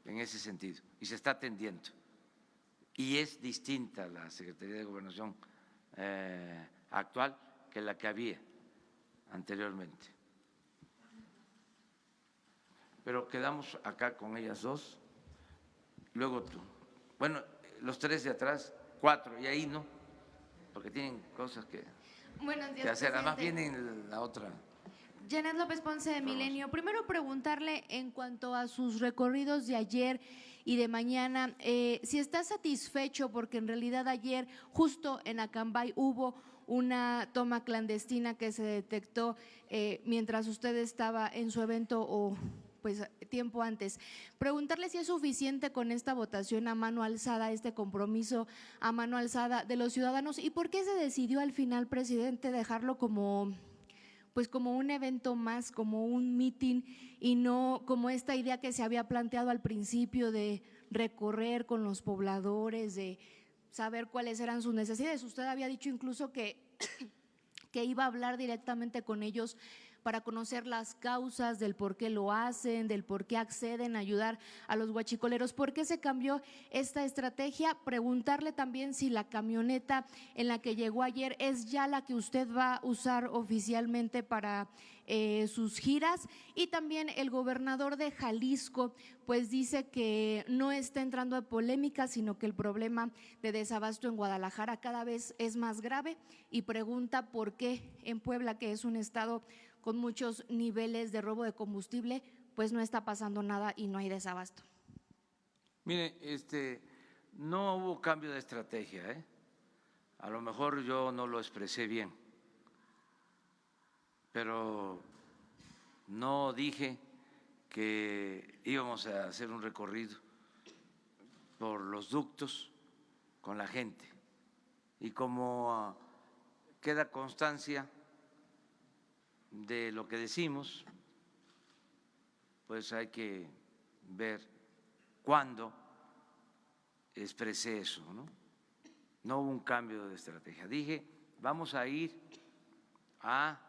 en ese sentido y se está atendiendo. Y es distinta la Secretaría de Gobernación actual que la que había anteriormente. Pero quedamos acá con ellas dos, luego tú. Bueno, los tres de atrás, 4, y ahí no, porque tienen cosas que Buenos días, hacer. Además presidente. viene la otra. Janet López Ponce de Milenio. Primero preguntarle en cuanto a sus recorridos de ayer y de mañana, si está satisfecho porque en realidad ayer justo en Acambay hubo una toma clandestina que se detectó mientras usted estaba en su evento o pues tiempo antes. Preguntarle si es suficiente con esta votación a mano alzada, este compromiso a mano alzada de los ciudadanos y por qué se decidió al final, presidente, dejarlo como pues como un evento más, como un meeting y no como esta idea que se había planteado al principio de recorrer con los pobladores, de saber cuáles eran sus necesidades. Usted había dicho incluso que iba a hablar directamente con ellos para conocer las causas del por qué lo hacen, del por qué acceden a ayudar a los huachicoleros. ¿Por qué se cambió esta estrategia? Preguntarle también si la camioneta en la que llegó ayer es ya la que usted va a usar oficialmente para sus giras. Y también el gobernador de Jalisco pues dice que no está entrando a polémica, sino que el problema de desabasto en Guadalajara cada vez es más grave y pregunta por qué en Puebla, que es un estado con muchos niveles de robo de combustible, pues no está pasando nada y no hay desabasto. Mire, no hubo cambio de estrategia, ¿eh? A lo mejor yo no lo expresé bien, pero no dije que íbamos a hacer un recorrido por los ductos con la gente. Y como queda constancia de lo que decimos, pues hay que ver cuándo expresé eso, ¿no? No hubo un cambio de estrategia. Dije, vamos a ir a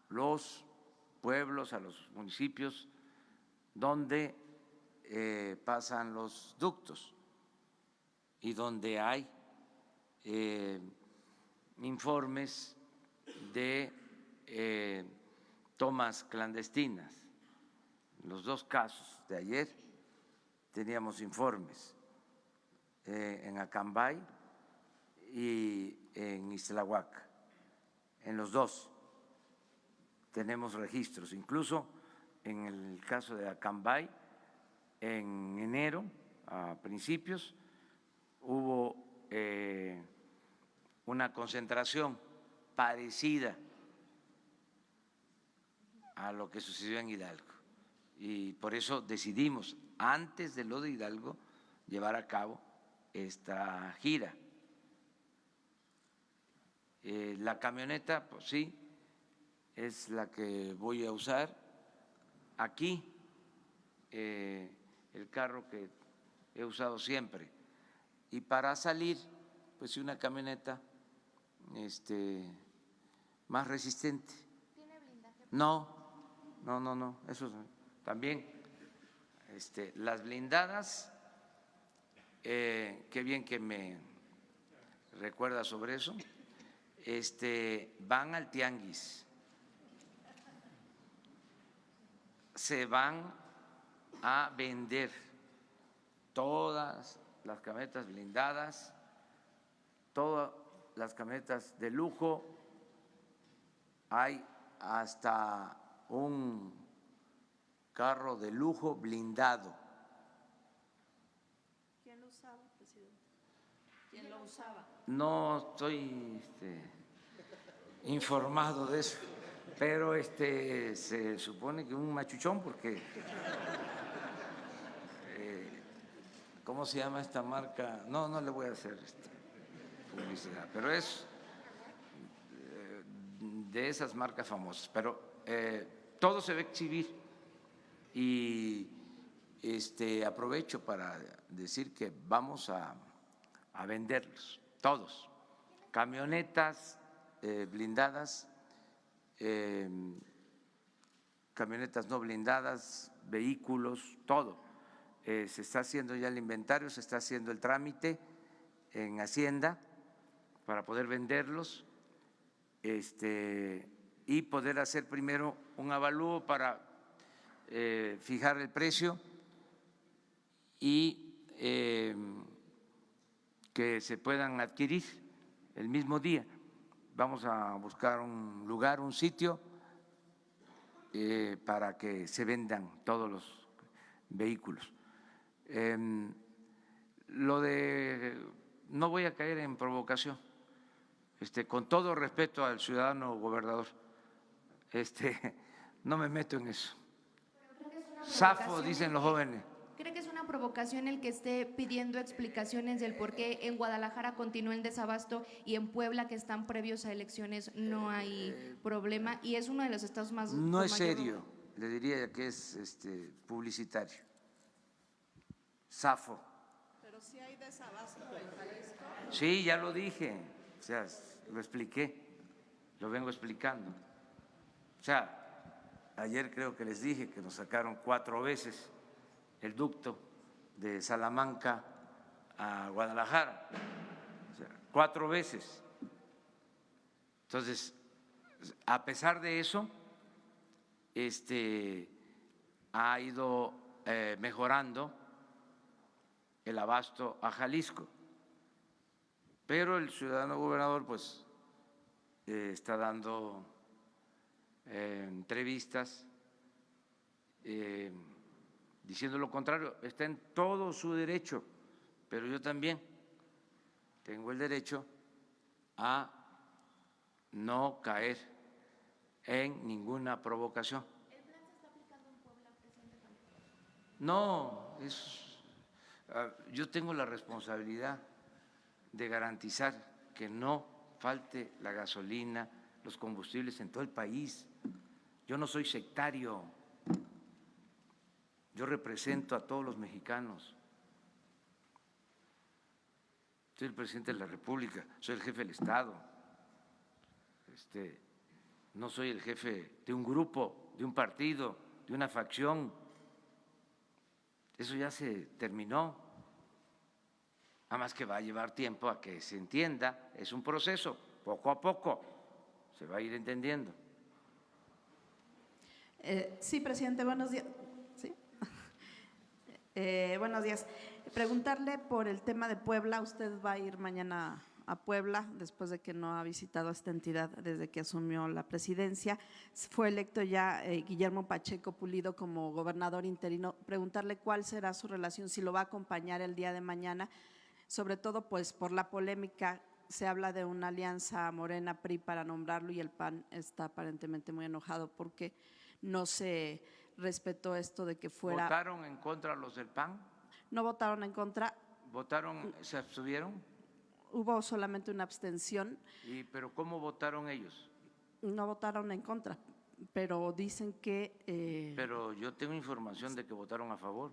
los pueblos, a los municipios donde pasan los ductos y donde hay informes de tomas clandestinas. En los dos casos de ayer teníamos informes en Acambay y en Ixtlahuaca. En los dos tenemos registros, incluso en el caso de Acambay, en enero, a principios, hubo una concentración parecida a lo que sucedió en Hidalgo. Y por eso decidimos, antes de lo de Hidalgo, llevar a cabo esta gira. La camioneta, pues sí, es la que voy a usar. Aquí, el carro que he usado siempre. Y para salir, pues sí, una camioneta más resistente. ¿Tiene blindaje? No, eso también. Las blindadas, qué bien que me recuerda sobre eso, van al tianguis, se van a vender todas las camionetas blindadas, todas las camionetas de lujo, hay hasta un carro de lujo blindado. ¿Quién lo usaba, presidente? ¿Quién lo usaba? No estoy informado de eso, pero se supone que un machuchón, porque ¿cómo se llama esta marca? No le voy a hacer publicidad, pero es de esas marcas famosas. Pero todo se va a exhibir y aprovecho para decir que vamos a venderlos, todos, camionetas blindadas, camionetas no blindadas, vehículos, todo. Se está haciendo ya el inventario, se está haciendo el trámite en Hacienda para poder venderlos y poder hacer primero un avalúo para fijar el precio y que se puedan adquirir el mismo día. Vamos a buscar un lugar, un sitio para que se vendan todos los vehículos. Lo de, no voy a caer en provocación, con todo respeto al ciudadano gobernador, no me meto en eso. Zafo, dicen los jóvenes. ¿Cree que es una provocación el que esté pidiendo explicaciones del por qué en Guadalajara continúa el desabasto y en Puebla, que están previos a elecciones, no hay problema? Y es uno de los estados más… No es serio, le diría que es publicitario. Zafo. Pero sí hay desabasto en Jalisco. Sí, ya lo dije, o sea, lo expliqué, lo vengo explicando. O sea, ayer creo que les dije que nos sacaron 4 veces el ducto de Salamanca a Guadalajara, o sea, 4 veces. Entonces, a pesar de eso, ha ido mejorando el abasto a Jalisco, pero el ciudadano gobernador pues está dando entrevistas diciendo lo contrario. Está en todo su derecho, pero yo también tengo el derecho a no caer en ninguna provocación. ¿El plan se está aplicando en Puebla, presidente? No, yo tengo la responsabilidad de garantizar que no falte la gasolina, los combustibles en todo el país. Yo no soy sectario, yo represento a todos los mexicanos. Soy el presidente de la República, soy el jefe del Estado. No soy el jefe de un grupo, de un partido, de una facción. Eso ya se terminó. Además que va a llevar tiempo a que se entienda, es un proceso, poco a poco se va a ir entendiendo. Sí, presidente, buenos días. ¿Sí? Buenos días. Preguntarle por el tema de Puebla. Usted va a ir mañana a Puebla después de que no ha visitado esta entidad desde que asumió la presidencia. Fue electo ya Guillermo Pacheco Pulido como gobernador interino. Preguntarle cuál será su relación, si lo va a acompañar el día de mañana, sobre todo pues por la polémica. Se habla de una alianza Morena-PRI para nombrarlo y el PAN está aparentemente muy enojado porque no se respetó esto de que fuera… ¿Votaron en contra los del PAN? No votaron en contra. ¿Votaron, se abstuvieron? Hubo solamente una abstención. ¿Pero cómo votaron ellos? No votaron en contra, pero dicen que… Pero yo tengo información de que votaron a favor.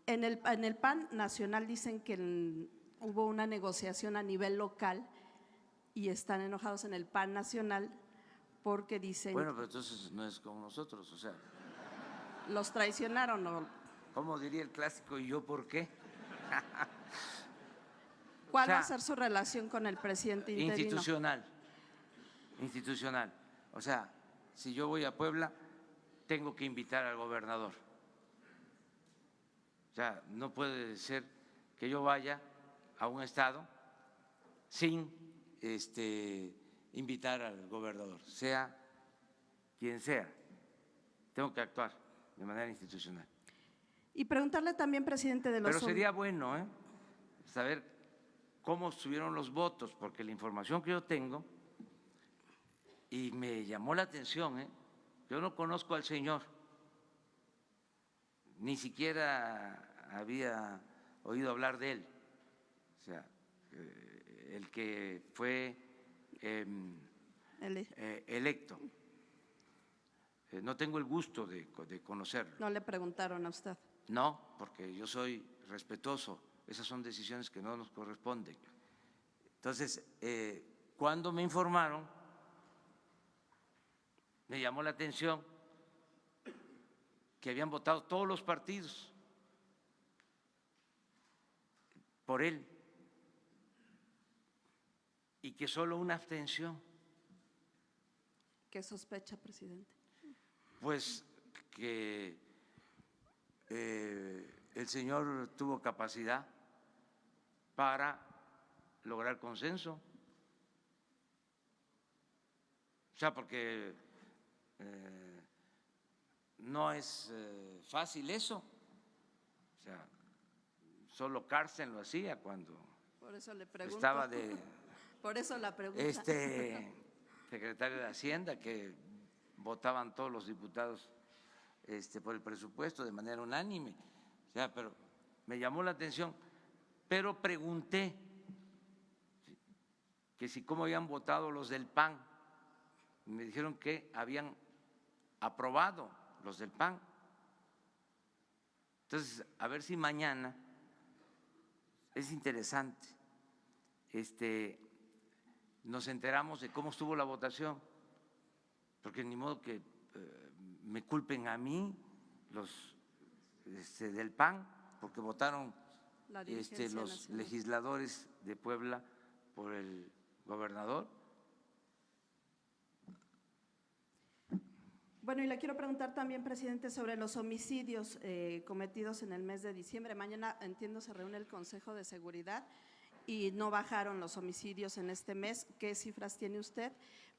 En el PAN nacional dicen que hubo una negociación a nivel local y están enojados en el PAN nacional porque dicen… Bueno, pero entonces no es como nosotros, o sea… ¿Los traicionaron o…? ¿Cómo diría el clásico? ¿Y yo por qué? ¿Cuál va a ser su relación con el presidente interino? Institucional. O sea, si yo voy a Puebla, tengo que invitar al gobernador. O sea, no puede ser que yo vaya a un estado sin invitar al gobernador, sea quien sea. Tengo que actuar de manera institucional. Y preguntarle también, presidente de los… Pero sería bueno saber cómo estuvieron los votos, porque la información que yo tengo, y me llamó la atención, yo no conozco al señor, ni siquiera había oído hablar de él, o sea, el que fue electo. No tengo el gusto de conocerlo. ¿No le preguntaron a usted? No, porque yo soy respetuoso. Esas son decisiones que no nos corresponden. Entonces, cuando me informaron, me llamó la atención que habían votado todos los partidos por él y que solo una abstención. ¿Qué sospecha, presidente? Pues que el señor tuvo capacidad para lograr consenso. O sea, porque No es fácil eso. O sea, solo Carsten lo hacía cuando Por eso le pregunto. estaba de Por eso la pregunta. secretario de Hacienda, que votaban todos los diputados por el presupuesto de manera unánime. O sea, pero me llamó la atención, pero pregunté que si cómo habían votado los del PAN. Me dijeron que habían aprobado los del PAN. Entonces, a ver si mañana es interesante. Nos enteramos de cómo estuvo la votación, porque ni modo que me culpen a mí los del PAN, porque votaron los legisladores de Puebla por el gobernador. Bueno, y le quiero preguntar también, presidente, sobre los homicidios cometidos en el mes de diciembre. Mañana, entiendo, se reúne el Consejo de Seguridad y no bajaron los homicidios en este mes. ¿Qué cifras tiene usted?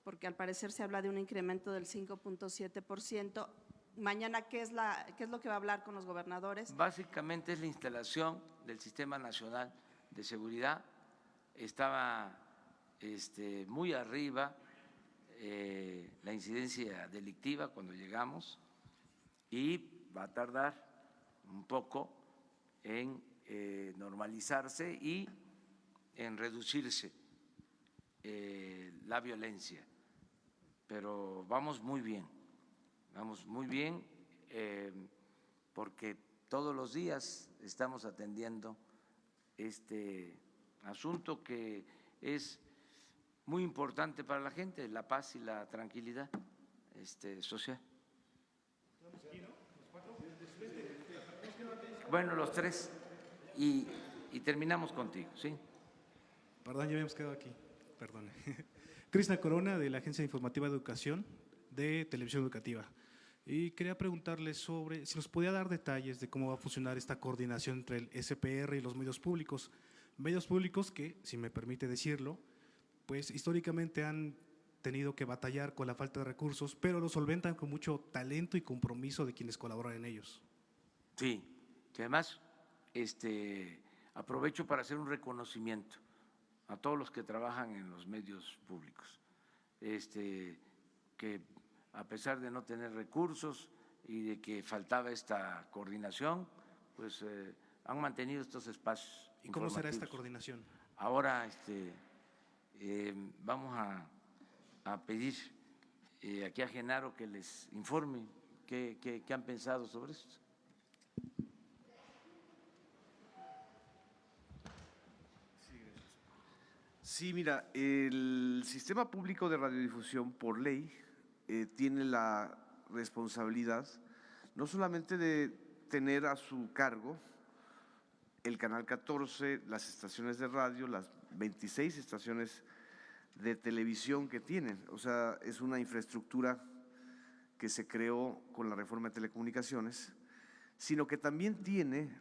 Porque al parecer se habla de un incremento del 5.7%. Mañana, ¿qué es lo que va a hablar con los gobernadores? Básicamente es la instalación del Sistema Nacional de Seguridad. Estaba muy arriba la incidencia delictiva cuando llegamos y va a tardar un poco en normalizarse y en reducirse la violencia, pero vamos muy bien porque todos los días estamos atendiendo este asunto que es muy importante para la gente, la paz y la tranquilidad social. Bueno, los tres y terminamos contigo, ¿sí? Perdón, ya habíamos quedado aquí, perdón. Krishna Corona, de la Agencia Informativa de Educación de Televisión Educativa. Y quería preguntarle sobre si nos podía dar detalles de cómo va a funcionar esta coordinación entre el SPR y los medios públicos. Medios públicos que, si me permite decirlo, pues históricamente han tenido que batallar con la falta de recursos, pero lo solventan con mucho talento y compromiso de quienes colaboran en ellos. Sí, que además aprovecho para hacer un reconocimiento a todos los que trabajan en los medios públicos, que a pesar de no tener recursos y de que faltaba esta coordinación, pues han mantenido estos espacios. ¿Y cómo será esta coordinación? Ahora vamos a pedir aquí a Genaro que les informe qué han pensado sobre esto. Sí, mira, el sistema público de radiodifusión, por ley, tiene la responsabilidad no solamente de tener a su cargo el Canal 14, las estaciones de radio, las 26 estaciones de televisión que tienen. O sea, es una infraestructura que se creó con la reforma de telecomunicaciones, sino que también tiene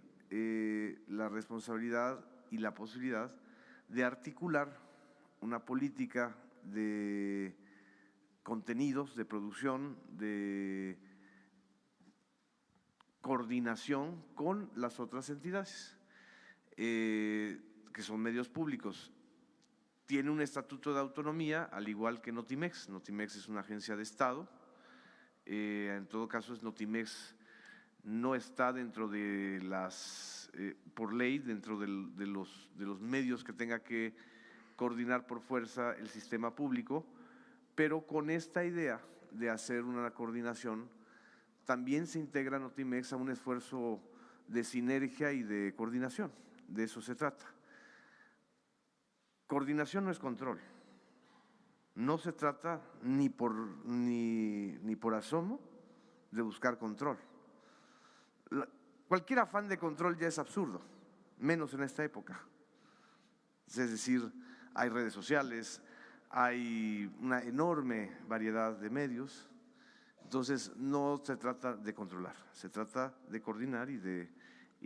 la responsabilidad y la posibilidad de articular una política de contenidos, de producción, de coordinación con las otras entidades, que son medios públicos. Tiene un estatuto de autonomía, al igual que Notimex. Notimex es una agencia de Estado. En todo caso, Notimex no está dentro de las, por ley, dentro de los medios que tenga que coordinar por fuerza el sistema público, pero con esta idea de hacer una coordinación, también se integra Notimex a un esfuerzo de sinergia y de coordinación. De eso se trata. Coordinación no es control. No se trata ni por asomo de buscar control. Cualquier afán de control ya es absurdo, menos en esta época. Es decir, hay redes sociales, hay una enorme variedad de medios, entonces no se trata de controlar, se trata de coordinar y de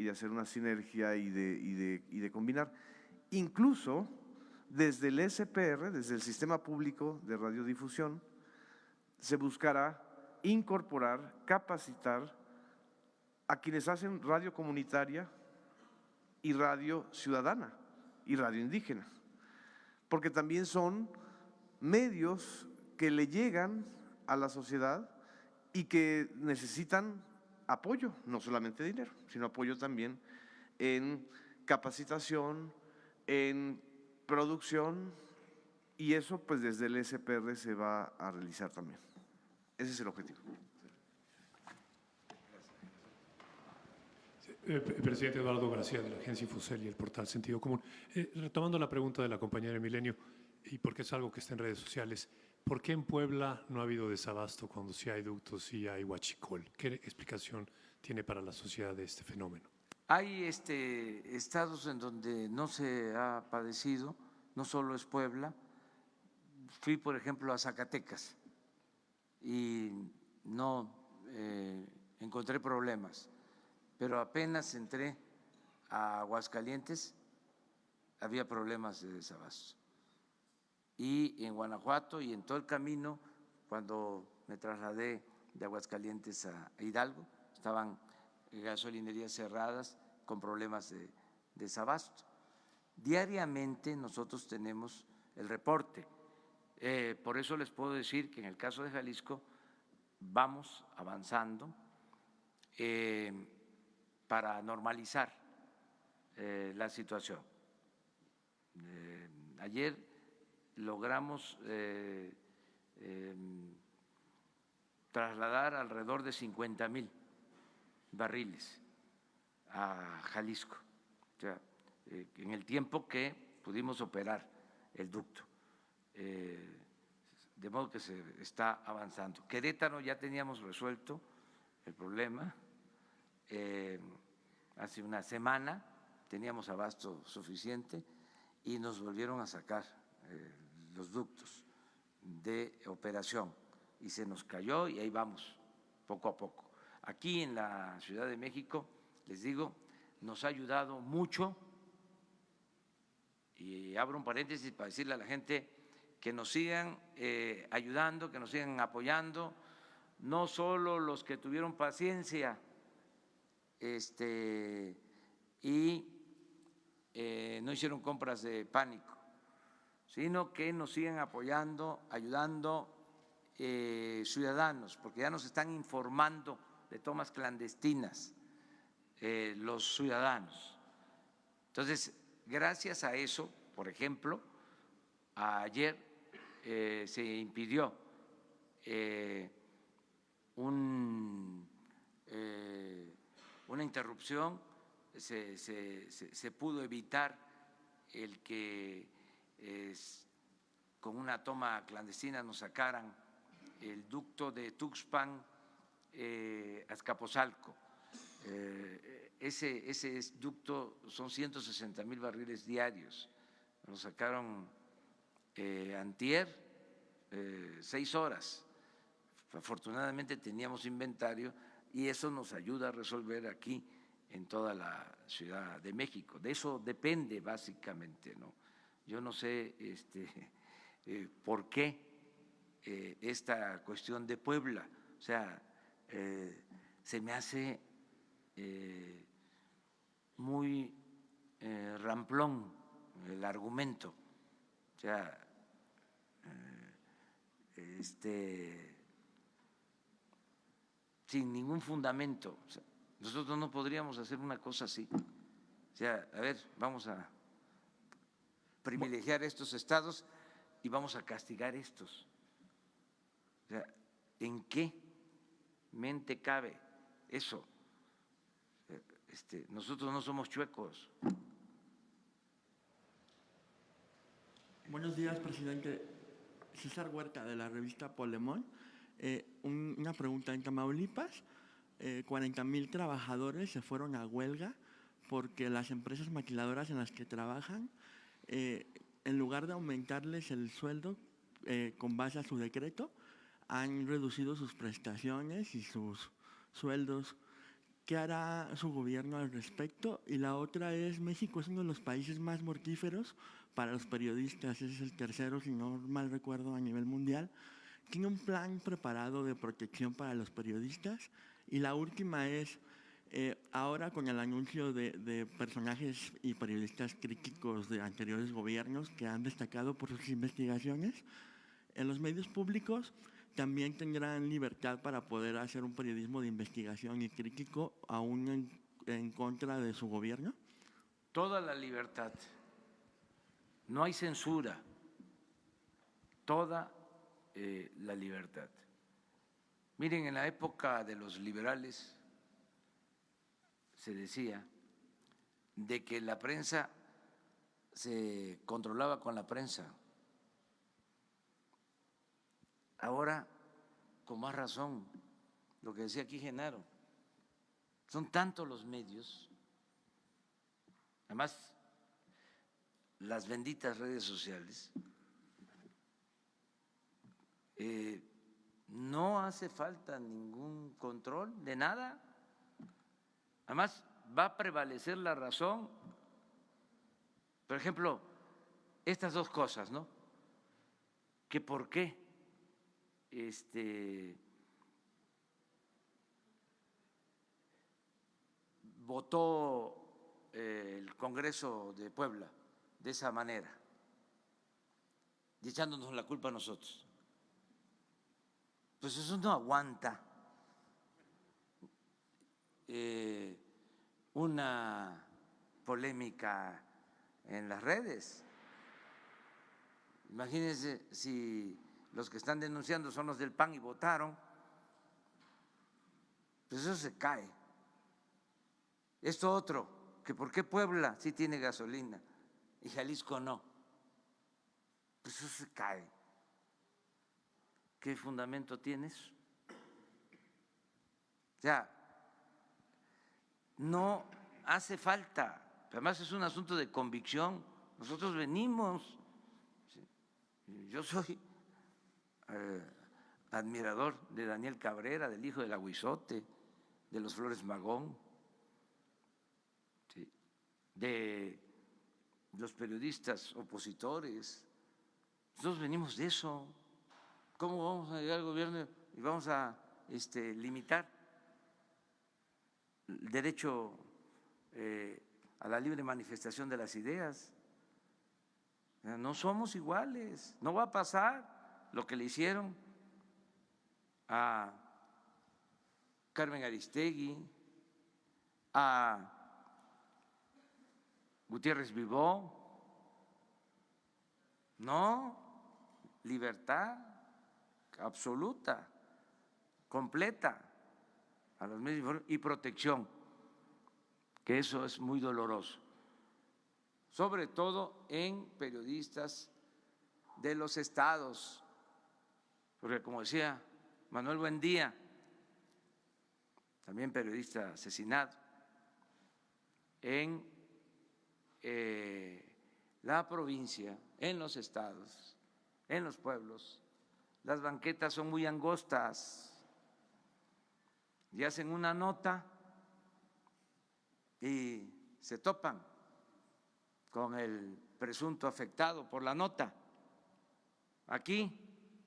hacer una sinergia y de combinar. Incluso desde el SPR, desde el Sistema Público de Radiodifusión, se buscará incorporar, capacitar a quienes hacen radio comunitaria y radio ciudadana y radio indígena, porque también son medios que le llegan a la sociedad y que necesitan apoyo, no solamente dinero, sino apoyo también en capacitación, en producción, y eso pues desde el SPR se va a realizar también. Ese es el objetivo. Presidente Eduardo García, de la agencia Infocel y el portal Sentido Común. Retomando la pregunta de la compañera Milenio, y porque es algo que está en redes sociales, ¿por qué en Puebla no ha habido desabasto cuando sí hay ductos, sí hay huachicol? ¿Qué explicación tiene para la sociedad de este fenómeno? Hay estados en donde no se ha padecido, no solo es Puebla. Fui, por ejemplo, a Zacatecas y no encontré problemas, pero apenas entré a Aguascalientes había problemas de desabasto. Y en Guanajuato y en todo el camino, cuando me trasladé de Aguascalientes a Hidalgo, estaban gasolinerías cerradas con problemas de desabasto. Diariamente nosotros tenemos el reporte. Por eso les puedo decir que en el caso de Jalisco vamos avanzando para normalizar la situación. Ayer logramos trasladar alrededor de 50,000 barriles a Jalisco, o sea, en el tiempo que pudimos operar el ducto. De modo que se está avanzando. Querétaro ya teníamos resuelto el problema. Hace una semana teníamos abasto suficiente y nos volvieron a sacar los ductos de operación y se nos cayó y ahí vamos poco a poco. Aquí en la Ciudad de México, les digo, nos ha ayudado mucho, y abro un paréntesis para decirle a la gente que nos sigan ayudando, que nos sigan apoyando, no solo los que tuvieron paciencia y no hicieron compras de pánico, sino que nos sigan apoyando, ayudando ciudadanos, porque ya nos están informando de tomas clandestinas los ciudadanos. Entonces, gracias a eso, por ejemplo, ayer se impidió una interrupción, se pudo evitar el que con una toma clandestina nos sacaran el ducto de Tuxpan a Azcapotzalco. Ese ducto son 160,000 barriles diarios. Nos sacaron antier 6 horas. Afortunadamente teníamos inventario y eso nos ayuda a resolver aquí en toda la Ciudad de México. De eso depende básicamente, ¿no? Yo no sé por qué esta cuestión de Puebla, o sea, se me hace muy ramplón el argumento, o sea, sin ningún fundamento. O sea, nosotros no podríamos hacer una cosa así. O sea, a ver, vamos a privilegiar estos estados y vamos a castigar estos. O sea, ¿en qué mente cabe eso? Nosotros no somos chuecos. Buenos días, presidente. César Huerta, de la revista Polemón. Una pregunta. En Tamaulipas, 40,000 trabajadores se fueron a huelga porque las empresas maquiladoras en las que trabajan, en lugar de aumentarles el sueldo con base a su decreto, han reducido sus prestaciones y sus sueldos. ¿Qué hará su gobierno al respecto? Y la otra es, México es uno de los países más mortíferos para los periodistas, ese es el tercero, si no mal recuerdo, a nivel mundial. ¿tiene un plan preparado de protección para los periodistas? Y la última es, ahora con el anuncio de personajes y periodistas críticos de anteriores gobiernos que han destacado por sus investigaciones, en los medios públicos también tendrán libertad para poder hacer un periodismo de investigación y crítico aún en contra de su gobierno. Toda la libertad, no hay censura, toda la libertad. Miren, en la época de los liberales se decía de que la prensa se controlaba con la prensa. Ahora, con más razón, lo que decía aquí Genaro, son tantos los medios, además las benditas redes sociales, no hace falta ningún control de nada. Además, va a prevalecer la razón. Por ejemplo, estas dos cosas, ¿no? Que por qué votó el Congreso de Puebla de esa manera, y echándonos la culpa a nosotros. Pues eso no aguanta una polémica en las redes. Imagínense si los que están denunciando son los del PAN y votaron, pues eso se cae. Esto otro, que por qué Puebla sí tiene gasolina y Jalisco no, pues eso se cae. ¿Qué fundamento tienes? O sea, no hace falta, además es un asunto de convicción. Nosotros venimos, yo soy admirador de Daniel Cabrera, del hijo del Aguizote, de los Flores Magón, de los periodistas opositores. Nosotros venimos de eso. ¿Cómo vamos a llegar al gobierno y vamos a limitar el derecho a la libre manifestación de las ideas? No somos iguales, no va a pasar lo que le hicieron a Carmen Aristegui, a Gutiérrez Vivó. No, libertad absoluta, completa a los medios y protección, que eso es muy doloroso, sobre todo en periodistas de los estados, porque como decía Manuel Buendía, también periodista asesinado, en la provincia, en los estados, en los pueblos, las banquetas son muy angostas y hacen una nota y se topan con el presunto afectado por la nota. Aquí,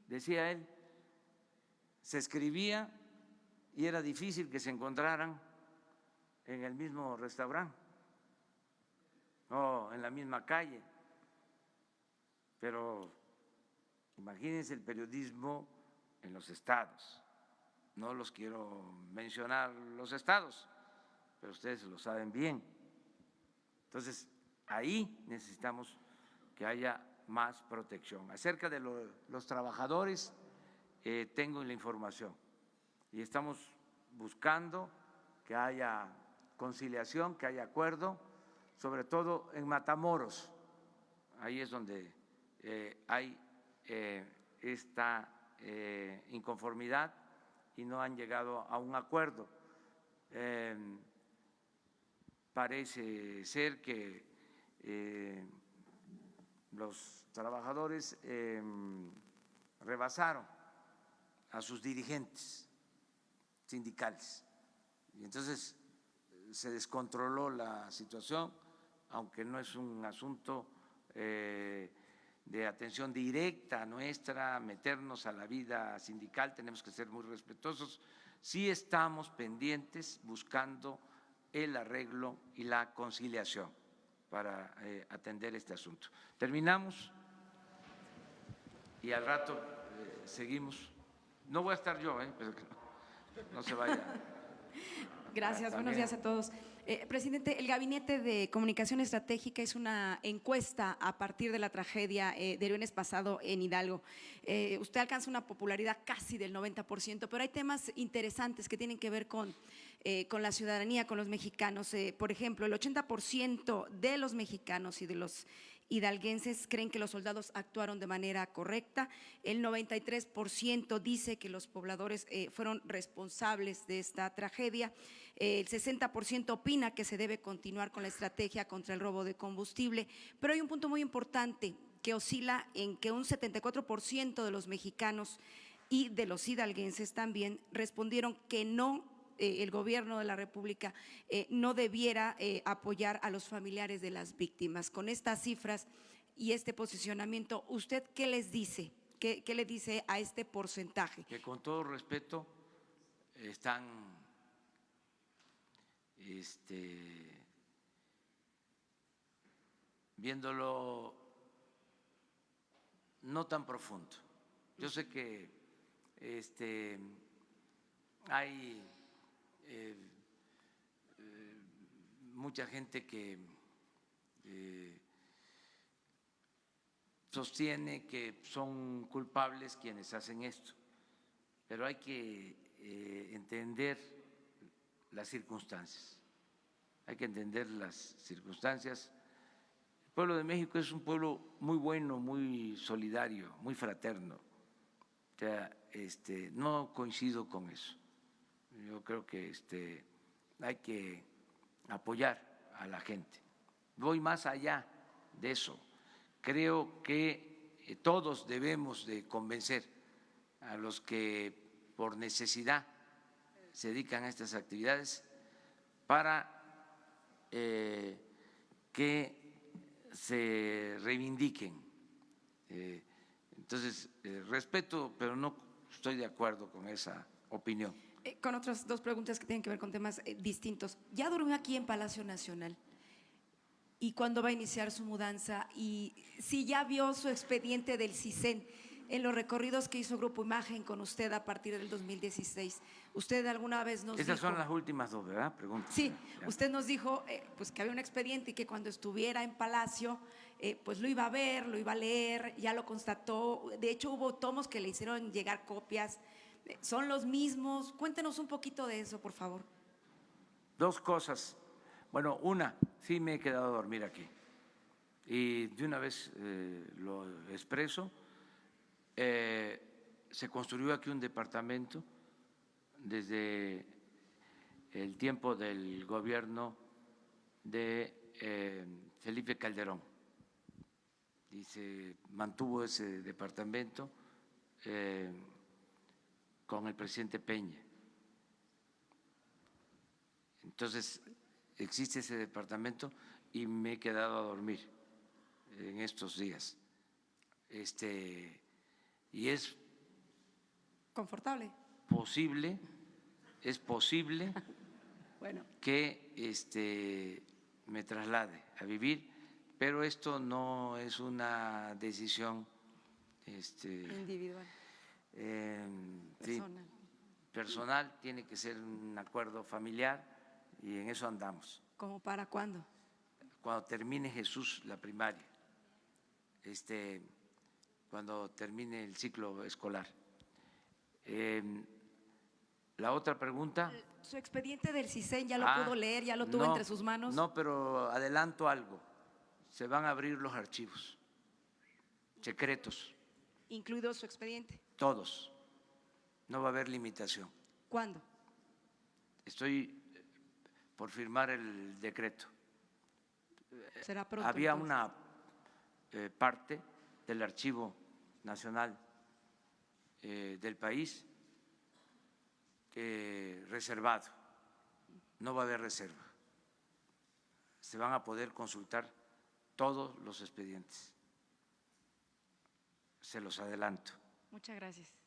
decía él, se escribía y era difícil que se encontraran en el mismo restaurante o en la misma calle, pero imagínense el periodismo en los estados. No los quiero mencionar los estados, pero ustedes lo saben bien. Entonces, ahí necesitamos que haya más protección. Acerca de los trabajadores, tengo la información y estamos buscando que haya conciliación, que haya acuerdo, sobre todo en Matamoros. Ahí es donde hay esta inconformidad y no han llegado a un acuerdo. Parece ser que los trabajadores rebasaron a sus dirigentes sindicales y entonces se descontroló la situación, aunque no es un asunto de atención directa nuestra, meternos a la vida sindical, tenemos que ser muy respetuosos. Sí estamos pendientes buscando el arreglo y la conciliación para atender este asunto. Terminamos y al rato seguimos. No voy a estar yo, pero no se vaya. Gracias, buenos días a todos. Presidente, el Gabinete de Comunicación Estratégica hizo una encuesta a partir de la tragedia del viernes pasado en Hidalgo. Usted alcanza una popularidad casi del 90%, pero hay temas interesantes que tienen que ver con la ciudadanía, con los mexicanos. Por ejemplo, el 80% de los mexicanos y de los hidalguenses creen que los soldados actuaron de manera correcta. El 93% dice que los pobladores fueron responsables de esta tragedia. El 60% opina que se debe continuar con la estrategia contra el robo de combustible. Pero hay un punto muy importante que oscila en que un 74% de los mexicanos y de los hidalguenses también respondieron que no, el gobierno de la República no debiera apoyar a los familiares de las víctimas. Con estas cifras y este posicionamiento, ¿usted qué les dice? ¿Qué le dice a este porcentaje? Que con todo respeto están viéndolo no tan profundo. Yo sé que hay mucha gente que sostiene que son culpables quienes hacen esto, pero hay que entender las circunstancias. Hay que entender las circunstancias. El pueblo de México es un pueblo muy bueno, muy solidario, muy fraterno. O sea, no coincido con eso. Yo creo que hay que apoyar a la gente. Voy más allá de eso. Creo que todos debemos de convencer a los que por necesidad se dedican a estas actividades para que se reivindiquen. Entonces, respeto, pero no estoy de acuerdo con esa opinión. Con otras dos preguntas que tienen que ver con temas distintos. Ya durmió aquí en Palacio Nacional. ¿Y cuándo va a iniciar su mudanza? Y si ya vio su expediente del CISEN en los recorridos que hizo Grupo Imagen con usted a partir del 2016. Usted alguna vez nos dijo… Esas son las últimas dos, ¿verdad? Preguntas. Sí, usted nos dijo pues que había un expediente y que cuando estuviera en Palacio pues lo iba a ver, lo iba a leer, ya lo constató. De hecho, hubo tomos que le hicieron llegar copias. ¿Son los mismos? Cuéntenos un poquito de eso, por favor. Dos cosas. Bueno, una, sí me he quedado a dormir aquí. Y de una vez lo expreso. Se construyó aquí un departamento desde el tiempo del gobierno de Felipe Calderón y se mantuvo ese departamento con el presidente Peña. Entonces existe ese departamento y me he quedado a dormir en estos días. Y es confortable. Es posible bueno, que me traslade a vivir, pero esto no es una decisión individual, personal. Sí, personal, tiene que ser un acuerdo familiar y en eso andamos. ¿Cómo para cuándo? Cuando termine Jesús la primaria. Cuando termine el ciclo escolar. La otra pregunta. ¿Su expediente del CISEN ya lo pudo leer, ya lo tuvo entre sus manos? No, pero adelanto algo. Se van a abrir los archivos secretos. ¿Incluido su expediente? Todos. No va a haber limitación. ¿Cuándo? Estoy por firmar el decreto. Será pronto. Había entonces una parte del Archivo Nacional del país reservado. No va a haber reserva. Se van a poder consultar todos los expedientes. se los adelanto. Muchas gracias.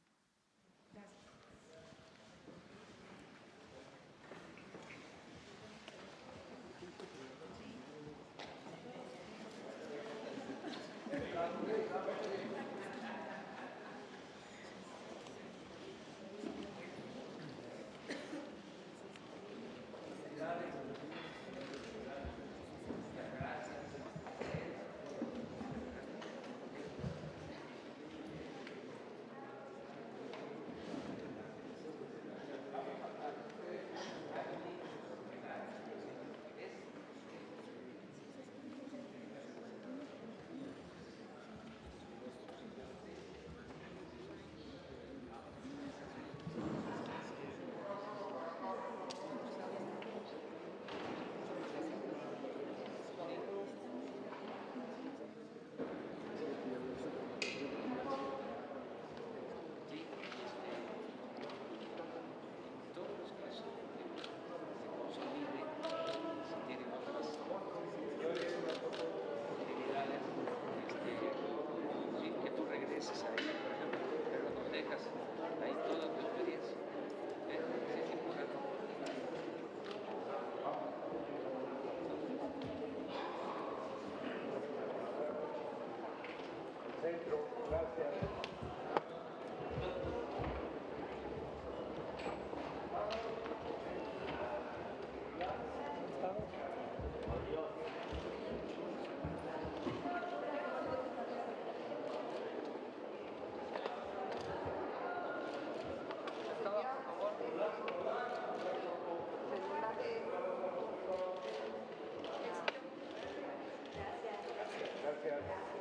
Gracias.